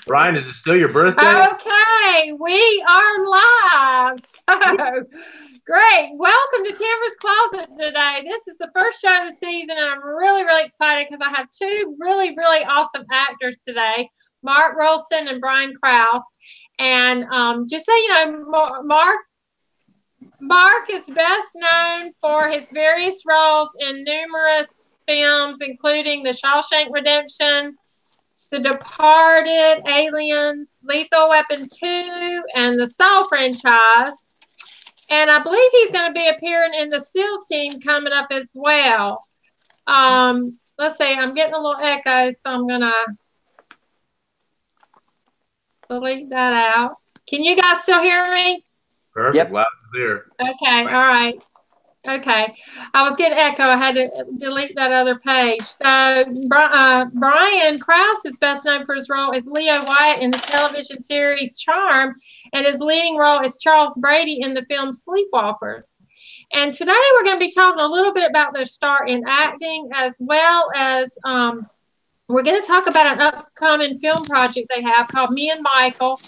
Brian, is it still your birthday? Okay, we are live. So great. Welcome to Tamarah's Closet today. This is the first show of the season, and I'm really, really excited because I have two really, really awesome actors today, Mark Rolston and Brian Krause. And just so you know, Mark is best known for his various roles in numerous films, including The Shawshank Redemption, The Departed, Aliens, Lethal Weapon 2, and the Saw franchise. And I believe he's going to be appearing in the SEAL team coming up as well. Let's see, I'm getting a little echo, so I'm going to delete that out. Can you guys still hear me? Perfect. Yep. Loud and clear. Okay, all right. Okay, I was getting echo. I had to delete that other page. So Brian Krause is best known for his role as Leo Wyatt in the television series Charm, and his leading role is Charles Brady in the film Sleepwalkers. And today we're going to be talking a little bit about their start in acting, as well as we're going to talk about an upcoming film project they have called Me and Michael,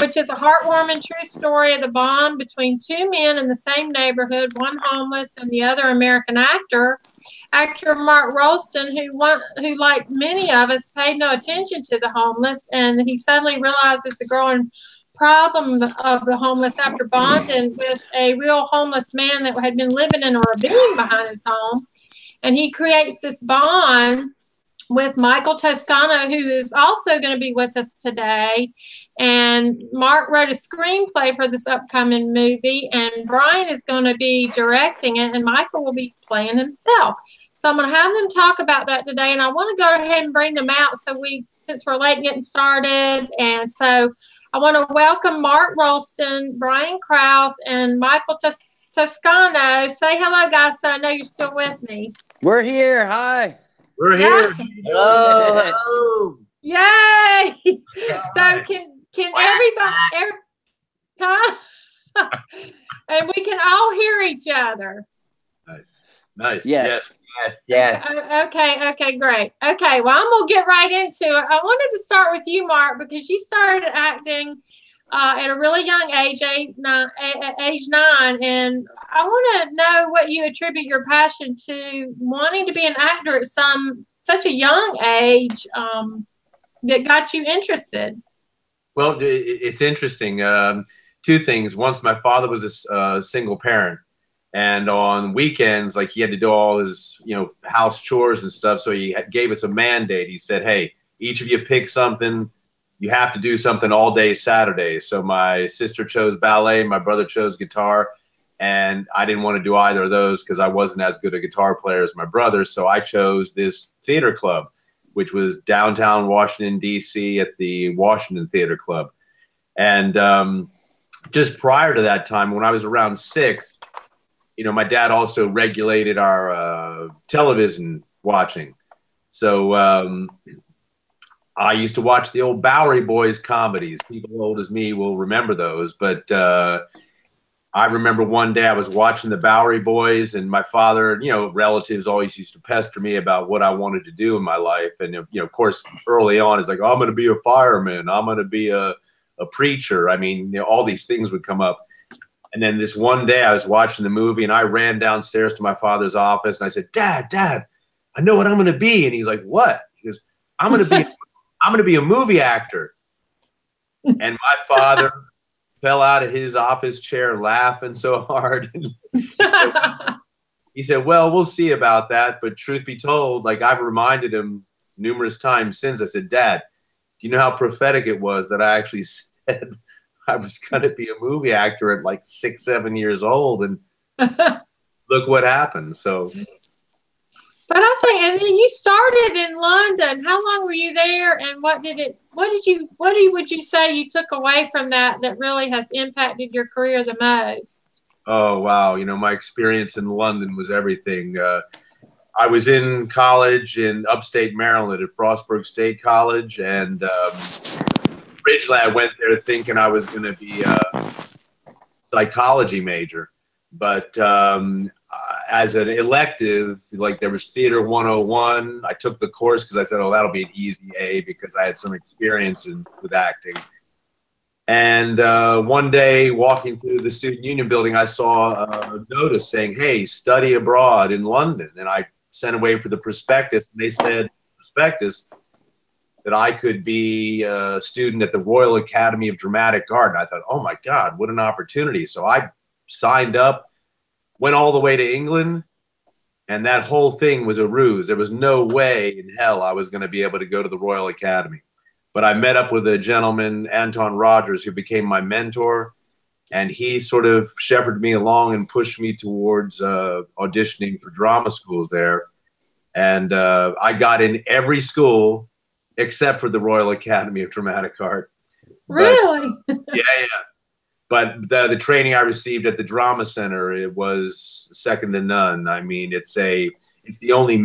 which is a heartwarming true story of the bond between two men in the same neighborhood, one homeless and the other American actor. Actor Mark Rolston, who, like many of us, paid no attention to the homeless, and he suddenly realizes the growing problem of the homeless after bonding with a real homeless man that had been living in a ravine behind his home. And he creates this bond with Michael Toscano, who is also going to be with us today. And Mark wrote a screenplay for this upcoming movie, and Brian is going to be directing it, and Michael will be playing himself. So I'm going to have them talk about that today, and I want to go ahead and bring them out since we're late getting started. And so I want to welcome Mark Rolston, Brian Krause, and Michael Toscano. Say hello, guys, so I know you're still with me. We're here. Hi. We're here. Hello. Hello. Yay! So can everybody, huh? And we can all hear each other. Nice. Yes. Okay, great. Okay, well, I'm gonna get right into it. I wanted to start with you, Mark, because you started acting at a really young age, age 9, and I want to know what you attribute your passion to wanting to be an actor at such a young age that got you interested. Well, it's interesting. Two things. Once, my father was a single parent, and on weekends, like, he had to do all his, house chores and stuff. So he gave us a mandate. He said, "Hey, each of you pick something. You have to do something all day Saturday." So my sister chose ballet, my brother chose guitar, and I didn't want to do either of those because I wasn't as good a guitar player as my brother. So I chose this theater club, which was downtown Washington, D.C. at the Washington Theater Club. And just prior to that time, when I was around 6, my dad also regulated our television watching. So I used to watch the old Bowery Boys comedies. People old as me will remember those. But I remember one day I was watching the Bowery Boys, and my father, relatives always used to pester me about what I wanted to do in my life. And, of course, early on, it's like, "Oh, I'm going to be a fireman. I'm going to be a preacher." I mean, all these things would come up. And then this one day I was watching the movie, and I ran downstairs to my father's office, and I said, Dad, I know what I'm going to be." And he's like, "What?" He goes, I'm going to be a movie actor." And my father fell out of his office chair laughing so hard. He said, "Well, we'll see about that." But truth be told, like, I've reminded him numerous times since. I said, "Dad, do you know how prophetic it was that I actually said I was going to be a movie actor at like 6, 7 years old? And look what happened." So. But I think, and then you started in London. How long were you there, and what would you say you took away from that really has impacted your career the most? Oh, wow. My experience in London was everything. I was in college in upstate Maryland at Frostburg State College, and originally I went there thinking I was going to be a psychology major. But as an elective, like there was Theater 101. I took the course because I said, oh, that'll be an easy A because I had some experience with acting. And one day walking through the Student Union building, I saw a notice saying, hey, study abroad in London. And I sent away for the prospectus. And they said, prospectus, that I could be a student at the Royal Academy of Dramatic Art. And I thought, oh my God, what an opportunity. So I signed up, went all the way to England, and that whole thing was a ruse. There was no way in hell I was going to be able to go to the Royal Academy. But I met up with a gentleman, Anton Rogers, who became my mentor, and he sort of shepherded me along and pushed me towards auditioning for drama schools there. And I got in every school except for the Royal Academy of Dramatic Art. Really? Yeah. But the training I received at the Drama Center, it was second to none. I mean, it's the only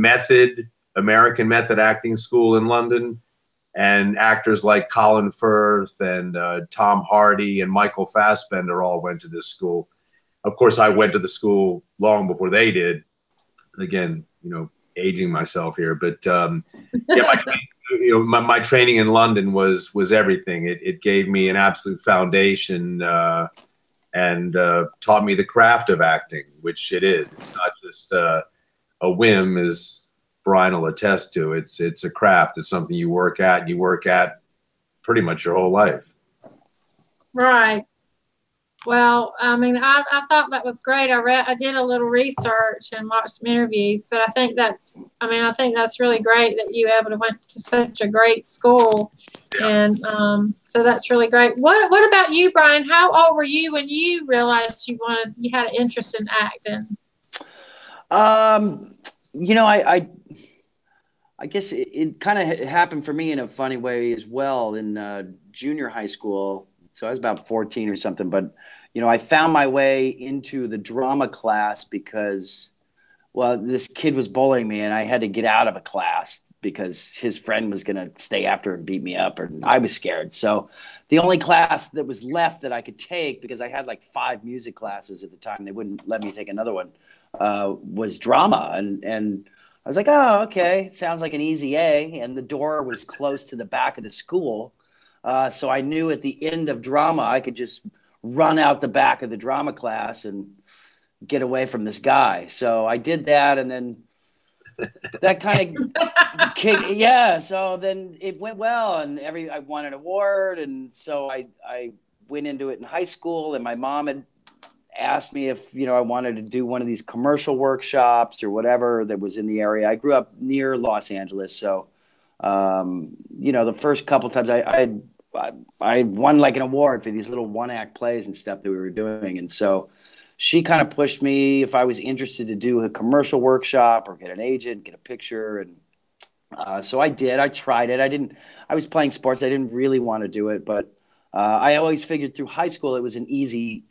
American method acting school in London. And actors like Colin Firth and Tom Hardy and Michael Fassbender all went to this school. Of course, I went to the school long before they did. Again, aging myself here, but yeah, my training in London was everything. It gave me an absolute foundation and taught me the craft of acting, which it is. It's not just a whim, as Brian will attest to. It's a craft. It's something you work at, and you work at pretty much your whole life. Right. Well, I mean, I thought that was great. I did a little research and watched some interviews, but I think that's really great that you able to went to such a great school. And so that's really great. What about you, Brian? How old were you when you realized you had an interest in acting? I guess it kind of happened for me in a funny way as well in junior high school. So I was about 14 or something, but I found my way into the drama class because, well, this kid was bullying me and I had to get out of a class because his friend was going to stay after and beat me up, and I was scared. So the only class that was left that I could take, because I had like 5 music classes at the time, they wouldn't let me take another one, was drama. And I was like, oh, okay, sounds like an easy A. And the door was close to the back of the school. So I knew at the end of drama, I could just run out the back of the drama class and get away from this guy. So I did that. And then that kind of kicked. Yeah. So then it went well, and I won an award. And so I went into it in high school, and my mom had asked me if, I wanted to do one of these commercial workshops or whatever that was in the area. I grew up near Los Angeles. So, the first couple times I won like an award for these little 1-act plays and stuff that we were doing. And so she kind of pushed me if I was interested to do a commercial workshop or get an agent, get a picture. And so I did. I tried it. I was playing sports. I didn't really want to do it, but I always figured through high school it was an easy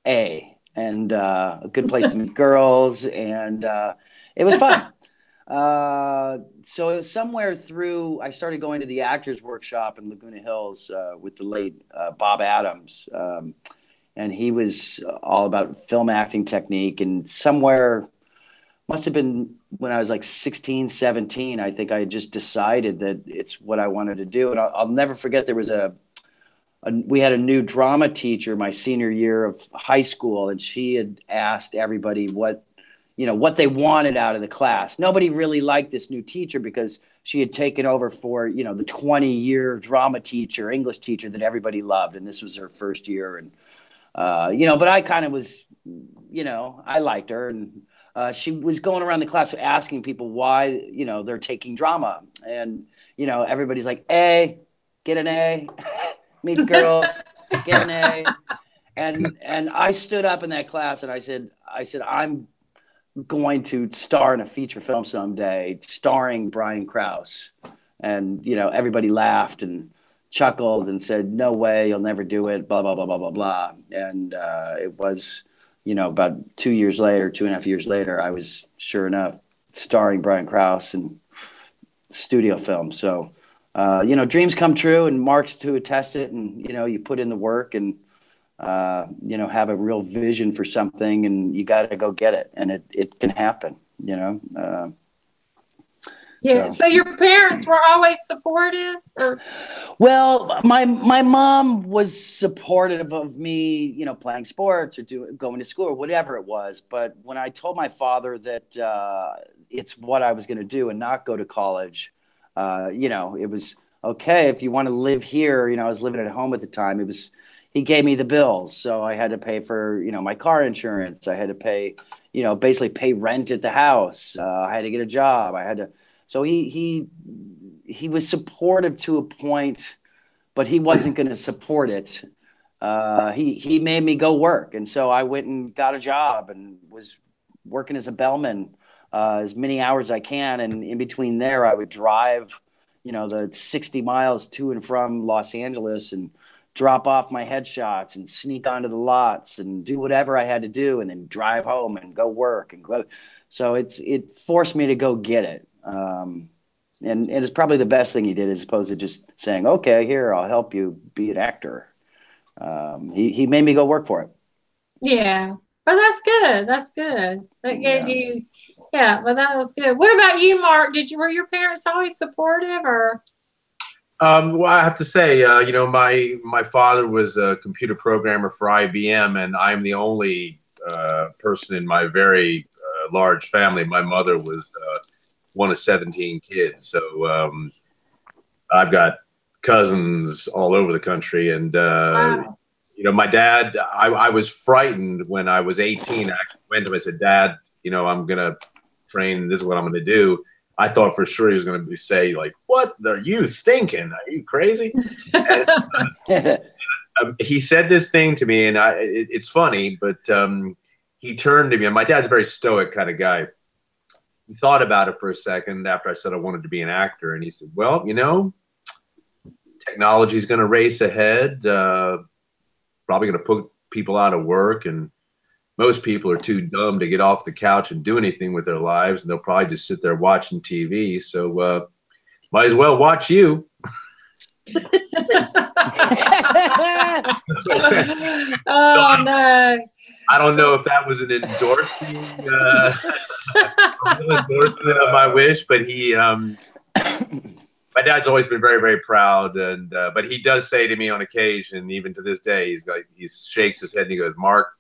A and a good place to meet girls. And it was fun. So it was somewhere through, I started going to the actors workshop in Laguna Hills with the late Bob Adams. And he was all about film acting technique. And somewhere, must have been when I was like 16, 17, I think I had just decided that it's what I wanted to do. And I'll never forget, there was we had a new drama teacher my senior year of high school, and she had asked everybody what they wanted out of the class. Nobody really liked this new teacher because she had taken over for, the 20-year drama teacher, English teacher that everybody loved. And this was her first year. And, but I kind of was, I liked her. And she was going around the class asking people why, they're taking drama. And, everybody's like, A, get an A, meet girls, get an A. And I stood up in that class and I said, I'm going to star in a feature film someday starring Brian Krause. And, everybody laughed and chuckled and said, no way, you'll never do it, blah, blah, blah, blah, blah, blah. And it was, about 2.5 years later, I was, sure enough, starring Brian Krause in studio film. So, dreams come true, and Mark's to attest it. And, you put in the work, and you know, have a real vision for something, and you got to go get it, and it can happen, you know. Yeah. So your parents were always supportive, or? Well, my mom was supportive of me, you know, playing sports or going to school or whatever it was. But when I told my father that it's what I was going to do and not go to college, you know, it was okay if you want to live here. You know, I was living at home at the time. He gave me the bills, so I had to pay for, you know, my car insurance. I had to pay, you know, basically pay rent at the house. I had to get a job. I had to. So he was supportive to a point, but he wasn't going to support it. He made me go work, and so I went and got a job and was working as a bellman as many hours as I can. And in between there, I would drive, you know, the 60 miles to and from Los Angeles and drop off my headshots and sneak onto the lots and do whatever I had to do, and then drive home and go work and go. So it forced me to go get it. And it's probably the best thing he did, as opposed to just saying, okay, here, I'll help you be an actor. He made me go work for it. Yeah. Well, that's good. That's good. That gave you, yeah, well, that was good. What about you, Mark? Were your parents always supportive, or? Well, I have to say, you know, my father was a computer programmer for IBM, and I'm the only person in my very large family. My mother was one of 17 kids, so I've got cousins all over the country, and Wow. you know, my dad. I was frightened when I was 18. I actually went to him and said, "Dad, you know, I'm gonna train. This is what I'm gonna do." I thought for sure he was going to say, like, "What are you thinking? Are you crazy?" And, he said this thing to me, and it's funny, but he turned to me, and my dad's a very stoic kind of guy. He thought about it for a second after I said I wanted to be an actor, and he said, "Well, you know, technology's going to race ahead, probably going to put people out of work, and most people are too dumb to get off the couch and do anything with their lives, and they'll probably just sit there watching TV. So might as well watch you." Oh, no. I don't know if that was an endorsing, endorsement of my wish, but my dad's always been very, very proud, and but he does say to me on occasion, even to this day, he shakes his head and he goes, "Mark,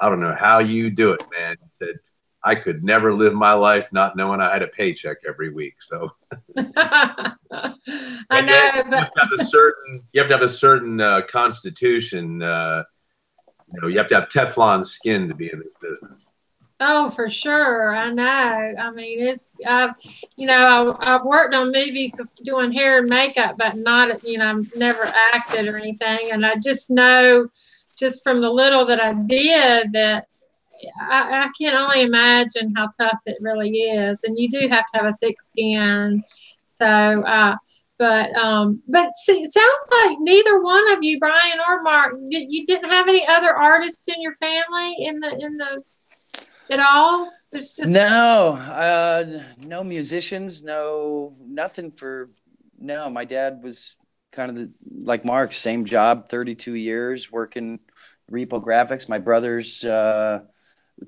I don't know how you do it, man." He said, "I could never live my life not knowing I had a paycheck every week." So I know, but you have to have a certain constitution. You know, you have to have Teflon skin to be in this business. oh, for sure. I know. I mean, you know, I've worked on movies doing hair and makeup, but not, you know, I've never acted or anything. And I just know, just from the little that I did, that I can only imagine how tough it really is. And you do have to have a thick skin. So, but see, it sounds like neither one of you, Brian or Mark, you didn't have any other artists in your family at all. There's just no musicians, nothing for. No, my dad was kind of like Mark, same job, 32 years working repo graphics. My brother's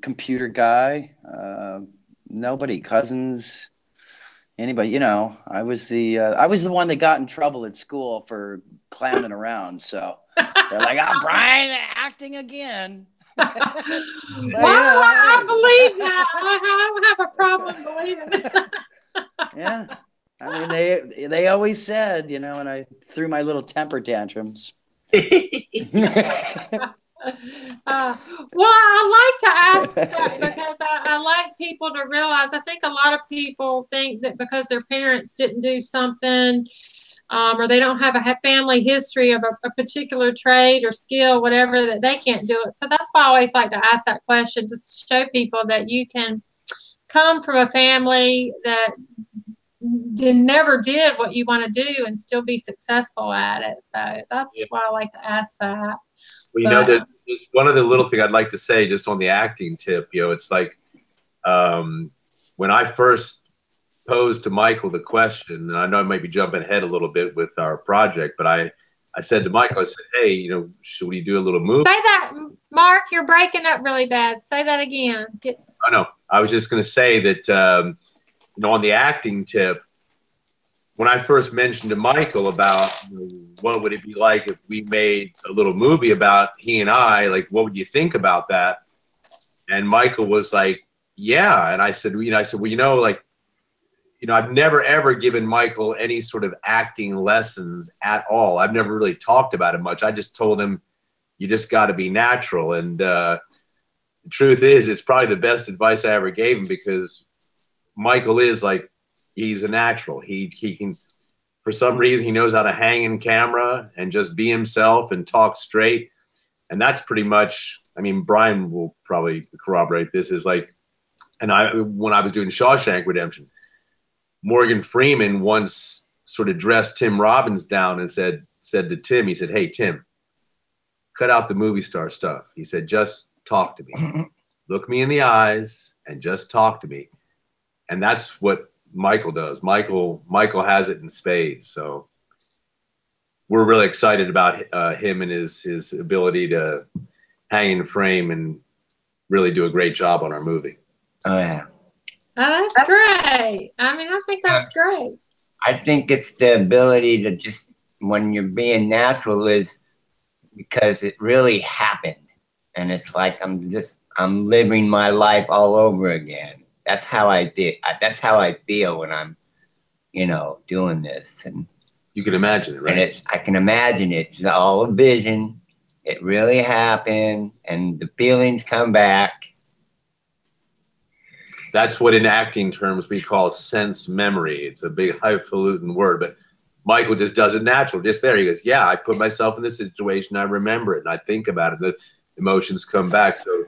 computer guy. Nobody, cousins. Anybody, you know, I was the one that got in trouble at school for clowning around. So they're like, "Oh, Brian, acting again." Well, I believe that. I don't have a problem believing it. Yeah, I mean, they always said, you know, and I threw my little temper tantrums. Well, I like to ask that because I like people to realize. I think a lot of people think that because their parents didn't do something, or they don't have a family history of a particular trade or skill, whatever, that they can't do it. So that's why I always like to ask that question, to show people that you can come from a family that never did what you want to do and still be successful at it. So that's why I like to ask that. Well, you know, there's one other little thing I'd like to say just on the acting tip. You know, it's like when I first posed to Michael the question, and I know I might be jumping ahead a little bit with our project, but I I said to Michael, I said, hey, you know, should we do a little movie? Say that, Mark, you're breaking up really bad. Say that again. Oh, no, I was just going to say that, you know, on the acting tip, when I first mentioned to Michael about, you know, what would it be like if we made a little movie about he and I, like, what would you think about that? And Michael was like, yeah. And I said, well, you know, like, you know, I've never, ever given Michael any sort of acting lessons at all. I've never really talked about it much. I just told him, you just got to be natural. And the truth is, it's probably the best advice I ever gave him, because Michael is like, he's a natural. He can, for some reason, he knows how to hang in camera and just be himself and talk straight. And that's pretty much, I mean, Brian will probably corroborate this, is like, and when I was doing Shawshank Redemption, Morgan Freeman once sort of dressed Tim Robbins down and said to Tim, he said, hey, Tim, cut out the movie star stuff. He said, just talk to me. Look me in the eyes and just talk to me. And that's what Michael does. Michael has it in spades. So we're really excited about him and his ability to hang in frame and really do a great job on our movie. Oh, yeah. Oh, that's great. I mean, I think that's great. I think it's the ability to just, when you're being natural, is because it really happened. And it's like, I'm living my life all over again. That's how I feel when I'm, you know, doing this. And you can imagine it, right? And I can imagine it. It's all a vision. It really happened. And the feelings come back. That's what in acting terms we call sense memory. It's a big highfalutin word, but Michael just does it natural, just there. He goes, yeah, I put myself in this situation, I remember it, and I think about it, the emotions come back. So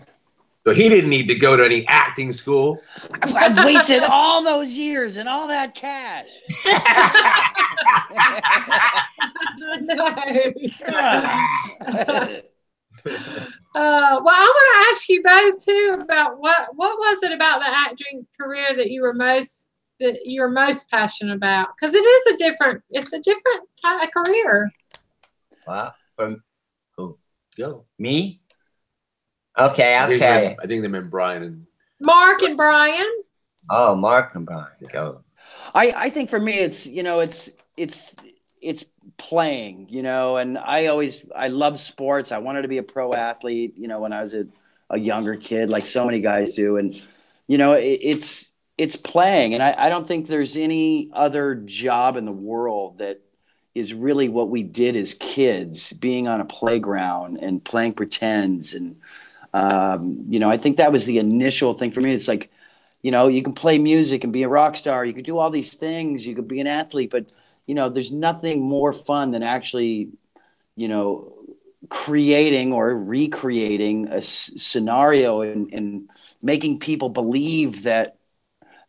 he didn't need to go to any acting school. I've wasted all those years and all that cash. Well, I want to ask you both too about what was it about the acting career that you were most passionate about? Because it's a different type of career. Wow. From who? Go. Me? Okay, I'll tell you. I think they meant Brian and Mark and Brian. Oh, Mark and Brian. Go. I think for me, it's, you know, it's playing, you know, and I love sports. I wanted to be a pro athlete, you know, when I was a younger kid, like so many guys do. And, you know, it's playing. And I don't think there's any other job in the world that is really what we did as kids, being on a playground and playing pretends. And, you know, I think that was the initial thing for me. It's like, you know, you can play music and be a rock star. You could do all these things. You could be an athlete, but, you know, there's nothing more fun than actually, you know, creating or recreating a scenario and making people believe that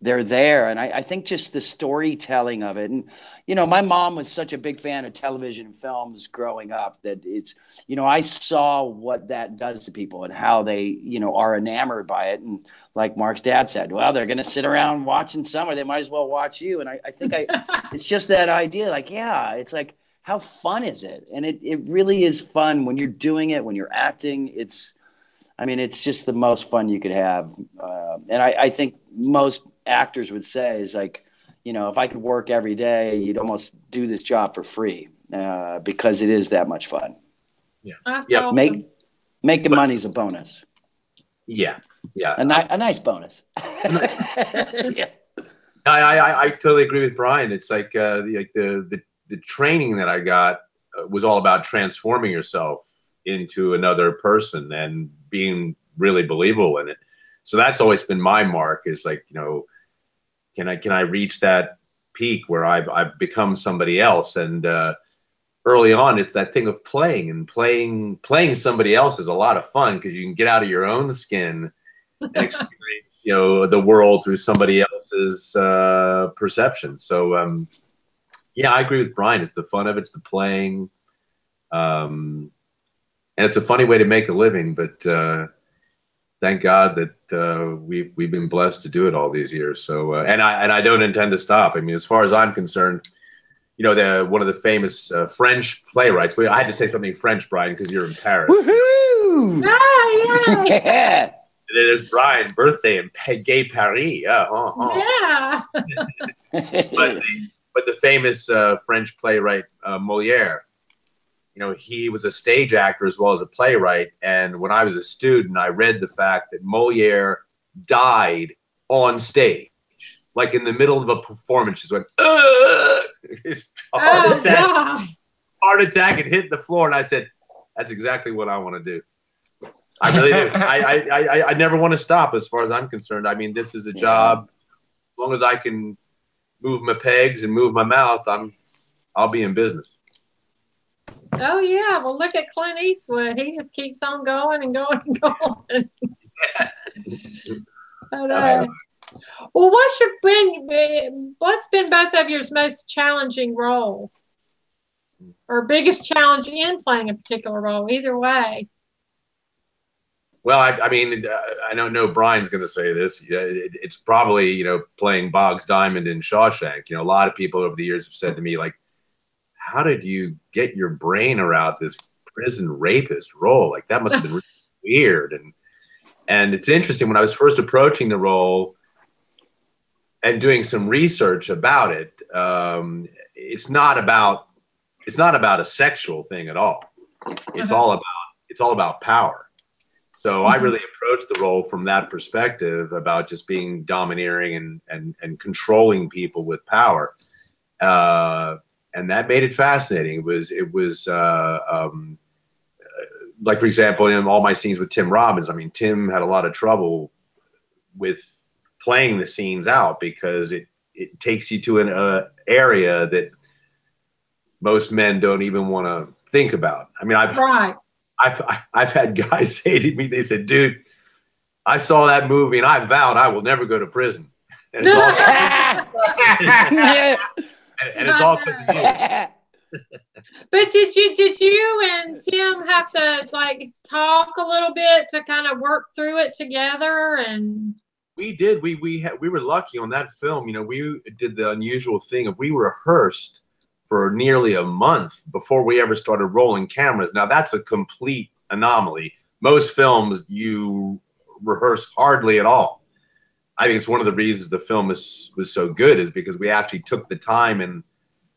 they're there. And I think just the storytelling of it. And, you know, my mom was such a big fan of television and films growing up that it's, you know, I saw what that does to people and how they, you know, are enamored by it. And like Mark's dad said, well, they're going to sit around watching summer. They might as well watch you. And I think it's just that idea, like, yeah, it's like, how fun is it? And it really is fun when you're doing it, when you're acting. It's just the most fun you could have. And I think most actors would say is like, you know, if I could work every day, you'd almost do this job for free because it is that much fun. Yeah. Yeah. Awesome. Making money's a bonus. Yeah. Yeah. A nice bonus. Yeah. I totally agree with Brian. It's like the training that I got was all about transforming yourself into another person and being really believable in it. So that's always been my mark, is like, you know, can I reach that peak where I've become somebody else? And early on, it's that thing of playing, and playing somebody else is a lot of fun because you can get out of your own skin and experience, you know, the world through somebody else's perception. So yeah, I agree with Brian. It's the fun of it, it's the playing, and it's a funny way to make a living. But thank God that we've been blessed to do it all these years. So and I don't intend to stop. I mean, as far as I'm concerned, you know, one of the famous French playwrights. But I had to say something French, Brian, because you're in Paris. Woohoo! Oh, yeah. Yeah. There's Brian, birthday in Gay Paris. Yeah. But the famous French playwright Moliere, you know, he was a stage actor as well as a playwright. And when I was a student, I read the fact that Moliere died on stage, like in the middle of a performance. Just went, heart attack, and hit the floor. And I said, that's exactly what I want to do. I really do. I never want to stop as far as I'm concerned. I mean, this is a job. As long as I can move my pegs and move my mouth, I'll be in business. Oh yeah. Well, look at Clint Eastwood. He just keeps on going and going and going. But, well, what's been both of your most challenging role, or biggest challenge in playing a particular role? Either way. Well, I mean, I don't know Brian's going to say this. It's probably, you know, playing Boggs Diamond in Shawshank. You know, a lot of people over the years have said to me, like, how did you get your brain around this prison rapist role? Like, that must have been really weird. And it's interesting, when I was first approaching the role and doing some research about it, it's not about a sexual thing at all. It's all about power. So I really approached the role from that perspective, about just being domineering and controlling people with power. And that made it fascinating. It was like, for example, in all my scenes with Tim Robbins, I mean, Tim had a lot of trouble with playing the scenes out because it takes you to an area that most men don't even want to think about. I mean, I've had guys say to me, they said, dude, I saw that movie and I vowed I will never go to prison. And it's all and it's all because of you. But did you and Tim have to like talk a little bit to kind of work through it together? And we did. We were lucky on that film. You know, we did the unusual thing of we rehearsed for nearly a month before we ever started rolling cameras. Now that's a complete anomaly. Most films you rehearse hardly at all. I think it's one of the reasons the film was so good, is because we actually took the time, and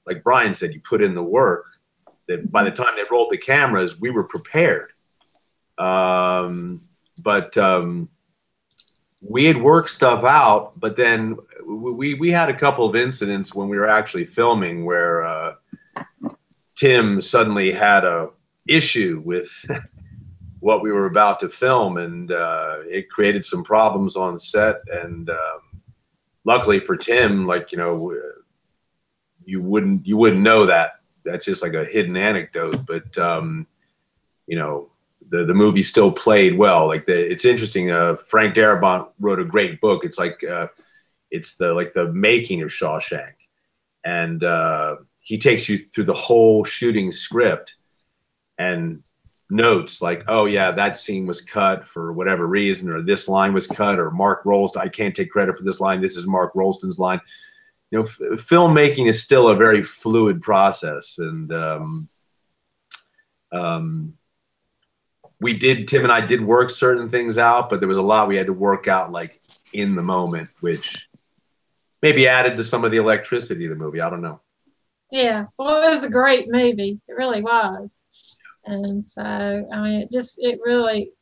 like Brian said, you put in the work, that by the time they rolled the cameras, we were prepared. But we had worked stuff out, but then we had a couple of incidents when we were actually filming where Tim suddenly had a issue with what we were about to film, and it created some problems on set. And luckily for Tim, like, you know, you wouldn't know that. That's just like a hidden anecdote. But you know, the movie still played well. Like it's interesting. Frank Darabont wrote a great book. It's like it's the making of Shawshank, and he takes you through the whole shooting script and notes like, oh yeah, that scene was cut for whatever reason, or this line was cut, or Mark Rolston, I can't take credit for this line, this is Mark Rolston's line. You know, filmmaking is still a very fluid process, and Tim and I did work certain things out, but there was a lot we had to work out like in the moment, which maybe added to some of the electricity of the movie. I don't know. Yeah, well, it was a great movie. It really was. And so, I mean, it really,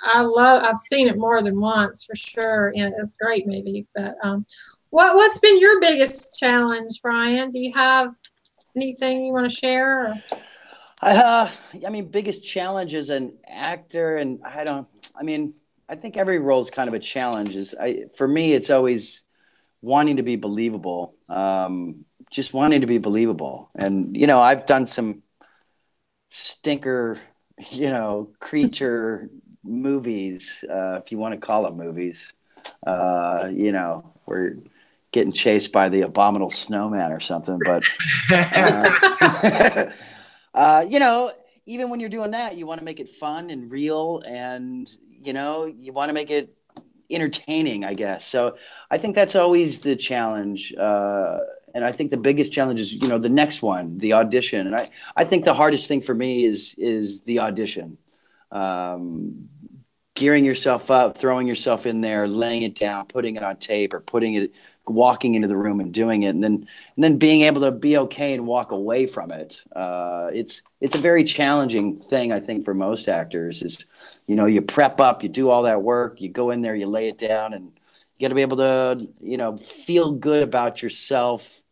I've seen it more than once for sure. And it's a great movie. But what's been your biggest challenge, Brian? Do you have anything you want to share? I mean, biggest challenge as an actor, and I think every role is kind of a challenge. For me, it's always wanting to be believable, just wanting to be believable. And, you know, I've done some stinker, you know, creature movies, if you want to call it movies, you know, we're getting chased by the abominable snowman or something. But, you know, even when you're doing that, you want to make it fun and real, and, you know, you want to make it entertaining, I guess. So I think that's always the challenge. And And I think the biggest challenge is, you know, the next one, the audition. And I think the hardest thing for me is the audition. Gearing yourself up, throwing yourself in there, laying it down, putting it on tape, or walking into the room and doing it, and then being able to be okay and walk away from it. It's a very challenging thing, I think, for most actors. Is, you know, you prep up, you do all that work, you go in there, you lay it down, and you got to be able to, you know, feel good about yourself,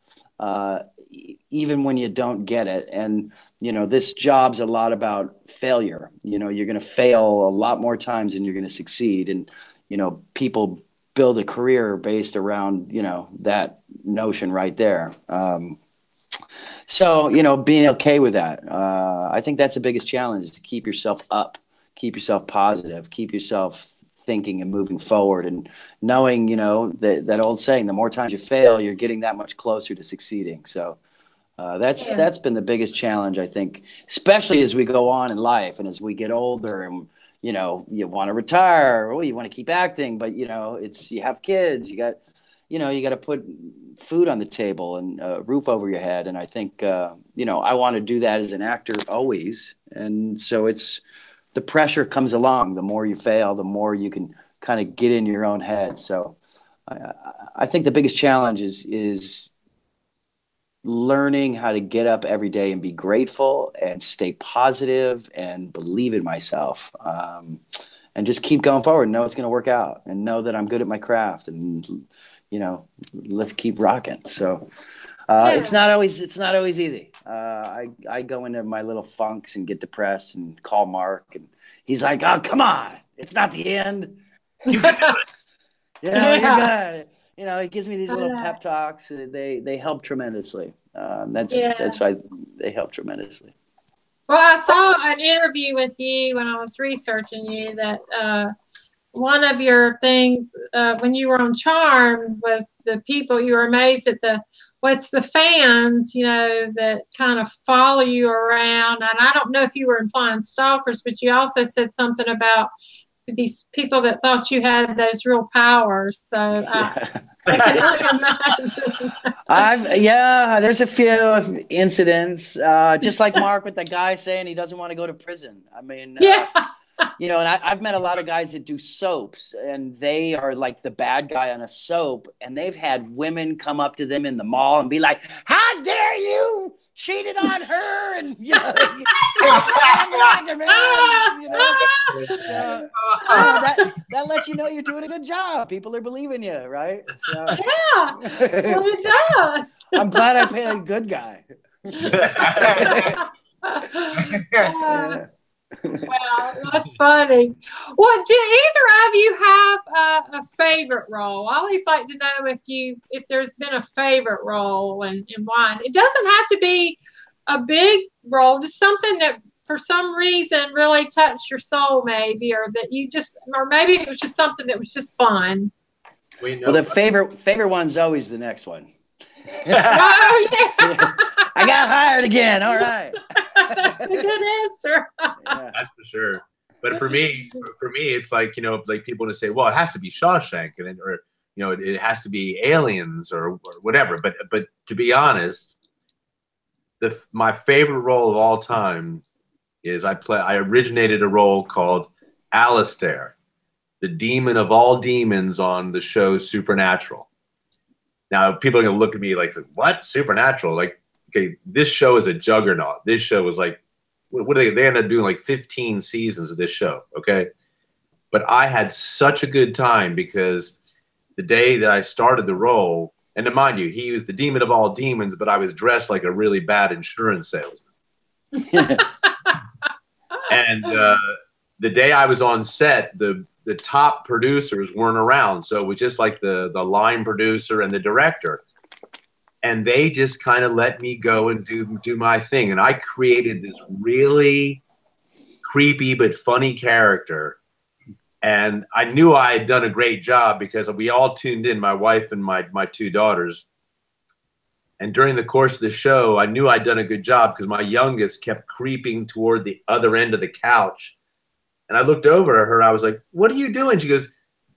even when you don't get it. And you know, this job's a lot about failure. You know, you're going to fail a lot more times than you're going to succeed. And, you know, people build a career based around, you know, that notion right there. So, you know, being okay with that, I think that's the biggest challenge, is to keep yourself up, keep yourself positive, keep yourself thinking and moving forward, and knowing, you know, that old saying, the more times you fail, you're getting that much closer to succeeding. So, that's been the biggest challenge, I think, especially as we go on in life and as we get older, and, you know, you want to retire, or you want to keep acting, but, you know, you have kids, you got to put food on the table and a roof over your head. And I think, you know, I want to do that as an actor always. And so the pressure comes along. The more you fail, the more you can kind of get in your own head. So I think the biggest challenge is learning how to get up every day and be grateful and stay positive and believe in myself, and just keep going forward, know it's going to work out, and know that I'm good at my craft, and, you know, let's keep rocking. So it's not always easy. I go into my little funks and get depressed and call Mark, and he's like, "Oh, come on, it's not the end. You can do it. You know, you're good." You know, he gives me these little pep talks. They help tremendously. That's why they help tremendously. Well, I saw an interview with you when I was researching you, that one of your things when you were on Charmed was the people, you were amazed at the fans, you know, that kind of follow you around. And I don't know if you were implying stalkers, but you also said something about these people that thought you had those real powers. So I can only imagine. There's a few incidents, just like Mark with the guy saying he doesn't want to go to prison. I mean, you know, and I've met a lot of guys that do soaps, and they are like the bad guy on a soap, and they've had women come up to them in the mall and be like, "How dare you cheated on her?" And, you know, you know, so that lets you know you're doing a good job. People are believing you, right? So, well, it does. I'm glad I played a good guy. Wow, that's funny. Well, do either of you have a favorite role? I always like to know if there's been a favorite role and why. It doesn't have to be a big role. Just something that for some reason really touched your soul, maybe, or maybe it was just something that was just fun. Well, the favorite one's always the next one. Oh, yeah. I got hired again. All right. That's a good answer. Yeah. That's for sure. But for me, it's like, you know, like people want to say, well, it has to be Shawshank, or, you know, it has to be Aliens or whatever. But to be honest, my favorite role of all time is I originated a role called Alistair, the demon of all demons on the show Supernatural. Now, people are going to look at me like, what? Supernatural? Like, okay, this show is a juggernaut. This show was like, what they ended up doing like 15 seasons of this show, okay? But I had such a good time because the day that I started the role, and to mind you, he was the demon of all demons, but I was dressed like a really bad insurance salesman. And the day I was on set, the top producers weren't around. So it was just like the line producer and the director. And they just kind of let me go and do my thing. And I created this really creepy but funny character. And I knew I had done a great job because we all tuned in, my wife and my two daughters. And during the course of the show, I knew I'd done a good job because my youngest kept creeping toward the other end of the couch. And I looked over at her. I was like, "What are you doing?" She goes,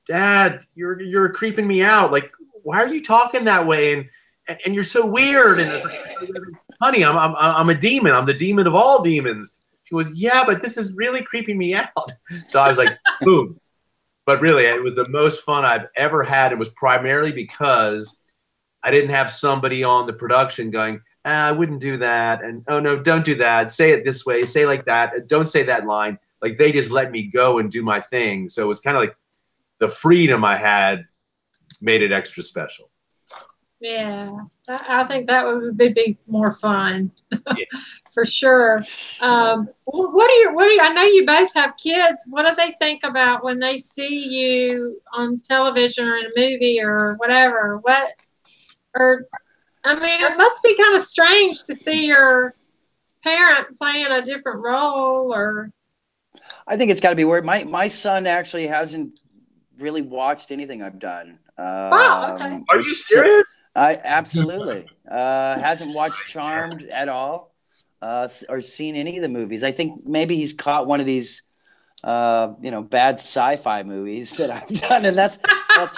"Dad, you're creeping me out. Like, why are you talking that way?" and you're so weird. And it's like, honey, I'm a demon. I'm the demon of all demons. She goes, yeah, but this is really creeping me out. So I was like, boom. But really, it was the most fun I've ever had. It was primarily because I didn't have somebody on the production going, I wouldn't do that. And, oh, no, don't do that. Say it this way. Say like that. Don't say that line. Like, they just let me go and do my thing. So it was kind of like the freedom I had made it extra special. Yeah, I think that would be more fun. Yeah. For sure. What do you, I know you both have kids. What do they think about when they see you on television or in a movie or whatever? I mean, it must be kind of strange to see your parent playing a different role, or. I think it's got to be weird. My son actually hasn't really watched anything I've done. Oh, okay. Are you serious? Absolutely. Hasn't watched Charmed at all, or seen any of the movies. I think maybe he's caught one of these, bad sci-fi movies that I've done, and that's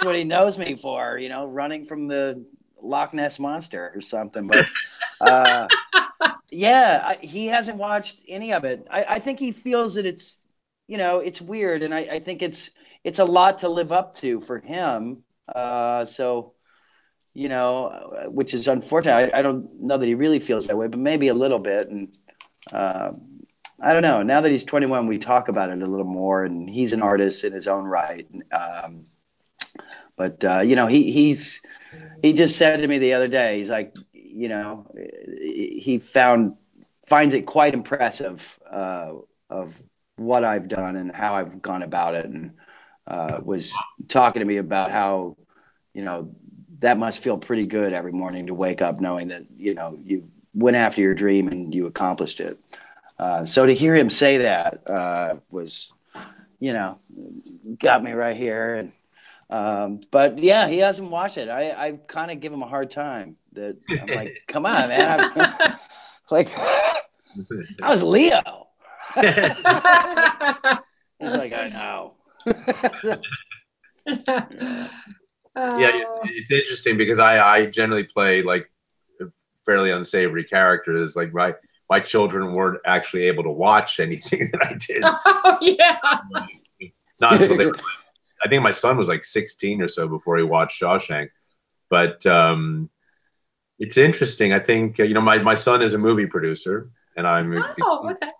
what he knows me for. Running from the Loch Ness monster or something. But yeah, he hasn't watched any of it. I think he feels that it's weird, and I think it's a lot to live up to for him. So, which is unfortunate. I don't know that he really feels that way, but maybe a little bit. And I don't know. Now that he's 21, we talk about it a little more, and he's an artist in his own right. But he just said to me the other day, he's like, he finds it quite impressive of what I've done and how I've gone about it, and was talking to me about how, that must feel pretty good every morning to wake up knowing that, you went after your dream and you accomplished it. So to hear him say that was, got me right here. And but yeah, he hasn't watched it. I kind of give him a hard time. That I'm like, come on, man. Like, I was Leo. He's like, I know. Yeah, it's interesting because I generally play like fairly unsavory characters. Like my children weren't actually able to watch anything that I did. Oh yeah. Not until they were, I think my son was like 16 or so before he watched Shawshank. But it's interesting. I think my son is a movie producer, and okay.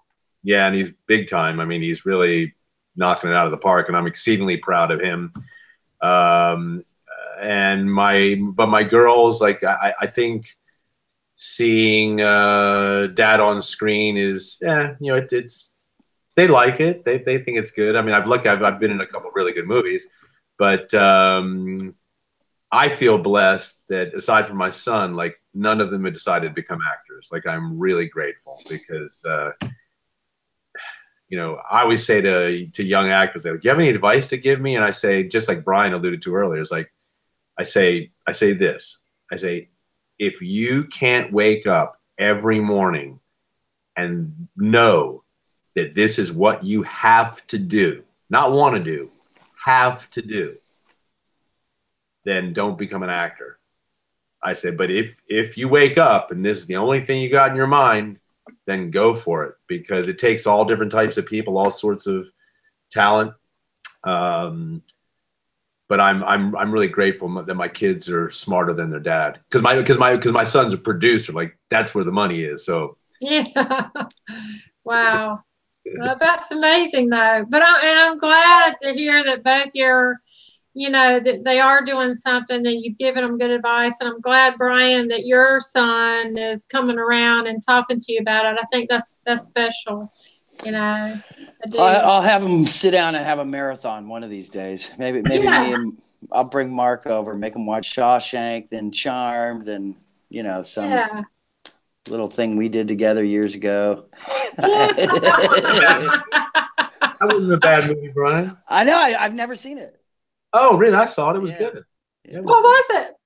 Yeah, and he's big time. I mean, he's really knocking it out of the park, and I'm exceedingly proud of him. And my girls, like, I think seeing dad on screen is, it's they like it. They think it's good. I mean, I've been in a couple of really good movies, but I feel blessed that aside from my son, like, none of them had decided to become actors. Like, I'm really grateful because. I always say to young actors, like, do you have any advice to give me? And I say, just like Brian alluded to earlier, it's like, I say this. I say, if you can't wake up every morning and know that this is what you have to do, not want to do, have to do, then don't become an actor. I say, but if you wake up and this is the only thing you got in your mind, then go for it, because it takes all different types of people, all sorts of talent. But I'm really grateful that my kids are smarter than their dad, because my son's a producer. Like, that's where the money is. So yeah, wow, well, that's amazing though. But I'm glad to hear that both your, that they are doing something, that you've given them good advice. And I'm glad, Brian, that your son is coming around and talking to you about it. I think that's special. I'll have him sit down and have a marathon one of these days. Maybe yeah. me and I'll bring Mark over, make him watch Shawshank, then Charmed, and some little thing we did together years ago. That wasn't a bad movie, Brian. I know. I've never seen it. Oh, really? I saw it. It was good. Yeah. What was it?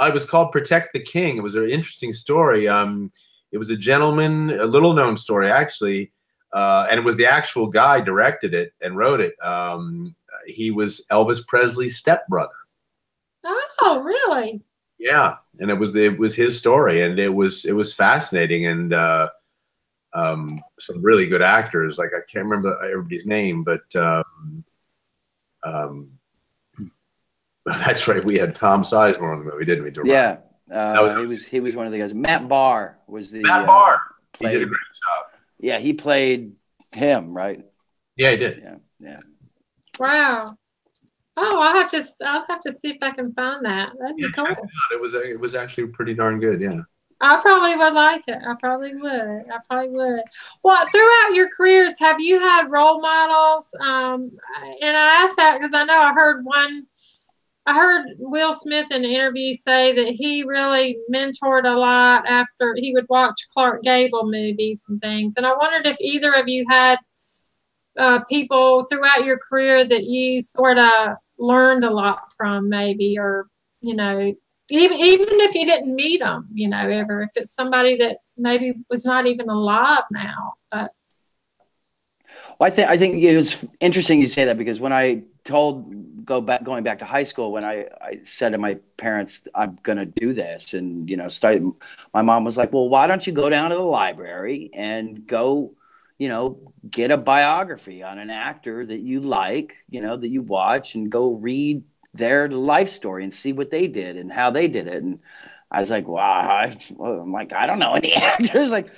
It was called Protect the King. It was an interesting story. It was a gentleman, a little known story actually, and it was the actual guy directed it and wrote it. He was Elvis Presley's stepbrother. Oh, really? Yeah, and it was his story, and it was fascinating, and some really good actors. Like I can't remember everybody's name, but um, that's right. We had Tom Sizemore on the movie, didn't we? Yeah, Was he was one of the guys. Matt Barr was the Matt Barr. He did a played. great job. Yeah, he played him, right? Yeah, he did. Yeah, yeah. Wow. Oh, I'll have to see if I can find that. That'd be cool. Check it out. It was actually pretty darn good. Yeah. I probably would like it. I probably would. Well, throughout your careers, have you had role models? And I asked that because I know I heard Will Smith in an interview say that he really mentored a lot after he would watch Clark Gable movies and things. And I wondered if either of you had people throughout your career that you sort of learned a lot from, maybe, or, you know, even if you didn't meet them, you know, ever, if it's somebody that maybe was not even alive now. But Well, I think it was interesting you say that, because when I going back to high school, when I said to my parents, I'm going to do this, and, you know, my mom was like, well, why don't you go down to the library and go, you know, get a biography on an actor that you like, you know, that you watch, and go read their life story and see what they did and how they did it. And I was like, wow, I'm like, I don't know any actors. Like,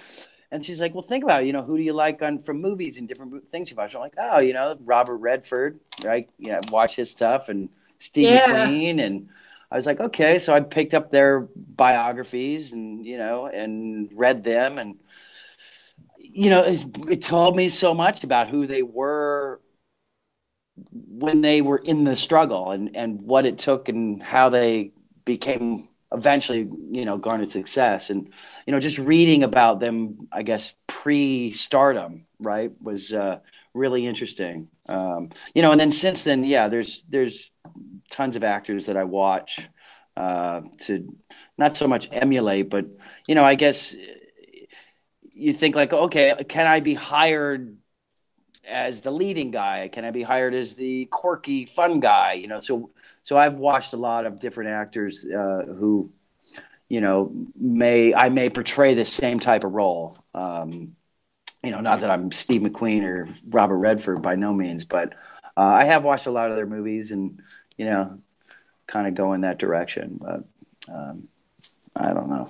and she's like, well, think about it. You know, who do you like from movies and different things you watch? I'm like, oh, you know, Robert Redford, right? You know, watch his stuff, and Steve McQueen. And I was like, okay. So I picked up their biographies, and, you know, and read them. And, you know, it told me so much about who they were when they were in the struggle, and what it took, and how they became eventually, you know, garnered success. And, you know, just reading about them, I guess, pre-stardom, right, was really interesting. You know, and then since then, yeah, there's tons of actors that I watch to not so much emulate, but, you know, I guess you think like, okay, can I be hired as the leading guy? Can I be hired as the quirky, fun guy? You know, so I've watched a lot of different actors who, you know, I may portray the same type of role. You know, not that I'm Steve McQueen or Robert Redford, by no means, but I have watched a lot of their movies, and, you know, kind of go in that direction. But I don't know.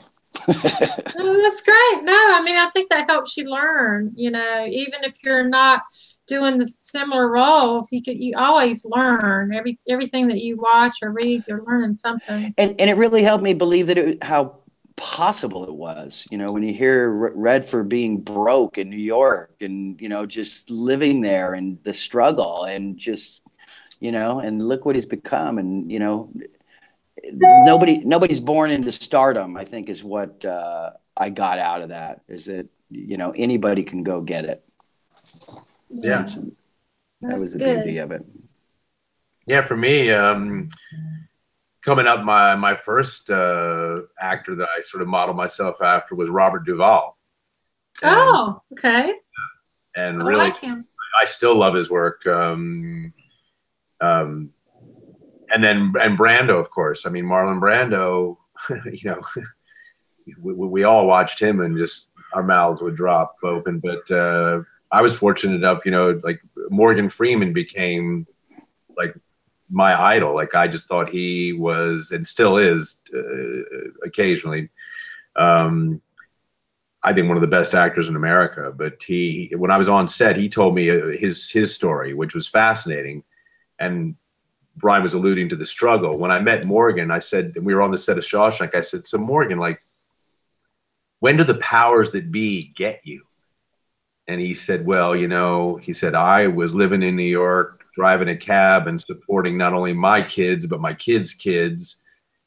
Oh, that's great. No, I mean, I think that helps you learn, you know, even if you're not doing the similar roles, you always learn everything that you watch or read, you're learning something. And it really helped me believe that how possible it was, you know, when you hear Redford being broke in New York, and, you know, just living there, and the struggle, and just, you know, and look what he's become. And, you know, nobody's born into stardom, I think, is what I got out of that, is that, you know, anybody can go get it. Yeah. That was the beauty of it. Yeah, for me, coming up, my first actor that I sort of modeled myself after was Robert Duvall. Oh, okay. And I really, like him. I still love his work. And Brando, of course. I mean, Marlon Brando, you know, we all watched him, and just our mouths would drop open. But I was fortunate enough, you know, like Morgan Freeman became like my idol. Like, I just thought he was, and still is occasionally, I think one of the best actors in America. But when I was on set, he told me his story, which was fascinating. And Brian was alluding to the struggle. When I met Morgan, I said, we were on the set of Shawshank, I said, so Morgan, like, when do the powers that be get you? And he said, well, you know, he said, I was living in New York, driving a cab and supporting not only my kids, but my kids' kids.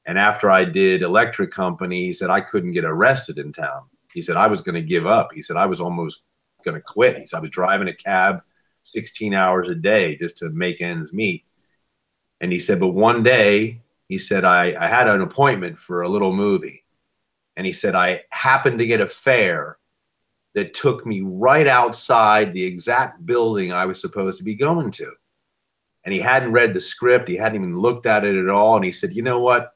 And after I did Electric Company, he said, I couldn't get arrested in town. He said, I was going to give up. He said, I was almost going to quit. He said, I was driving a cab 16 hours a day just to make ends meet. And he said, but one day, he said, I had an appointment for a little movie. And he said, I happened to get a fare that took me right outside the exact building I was supposed to be going to. And he hadn't read the script. He hadn't even looked at it at all. And he said, you know what?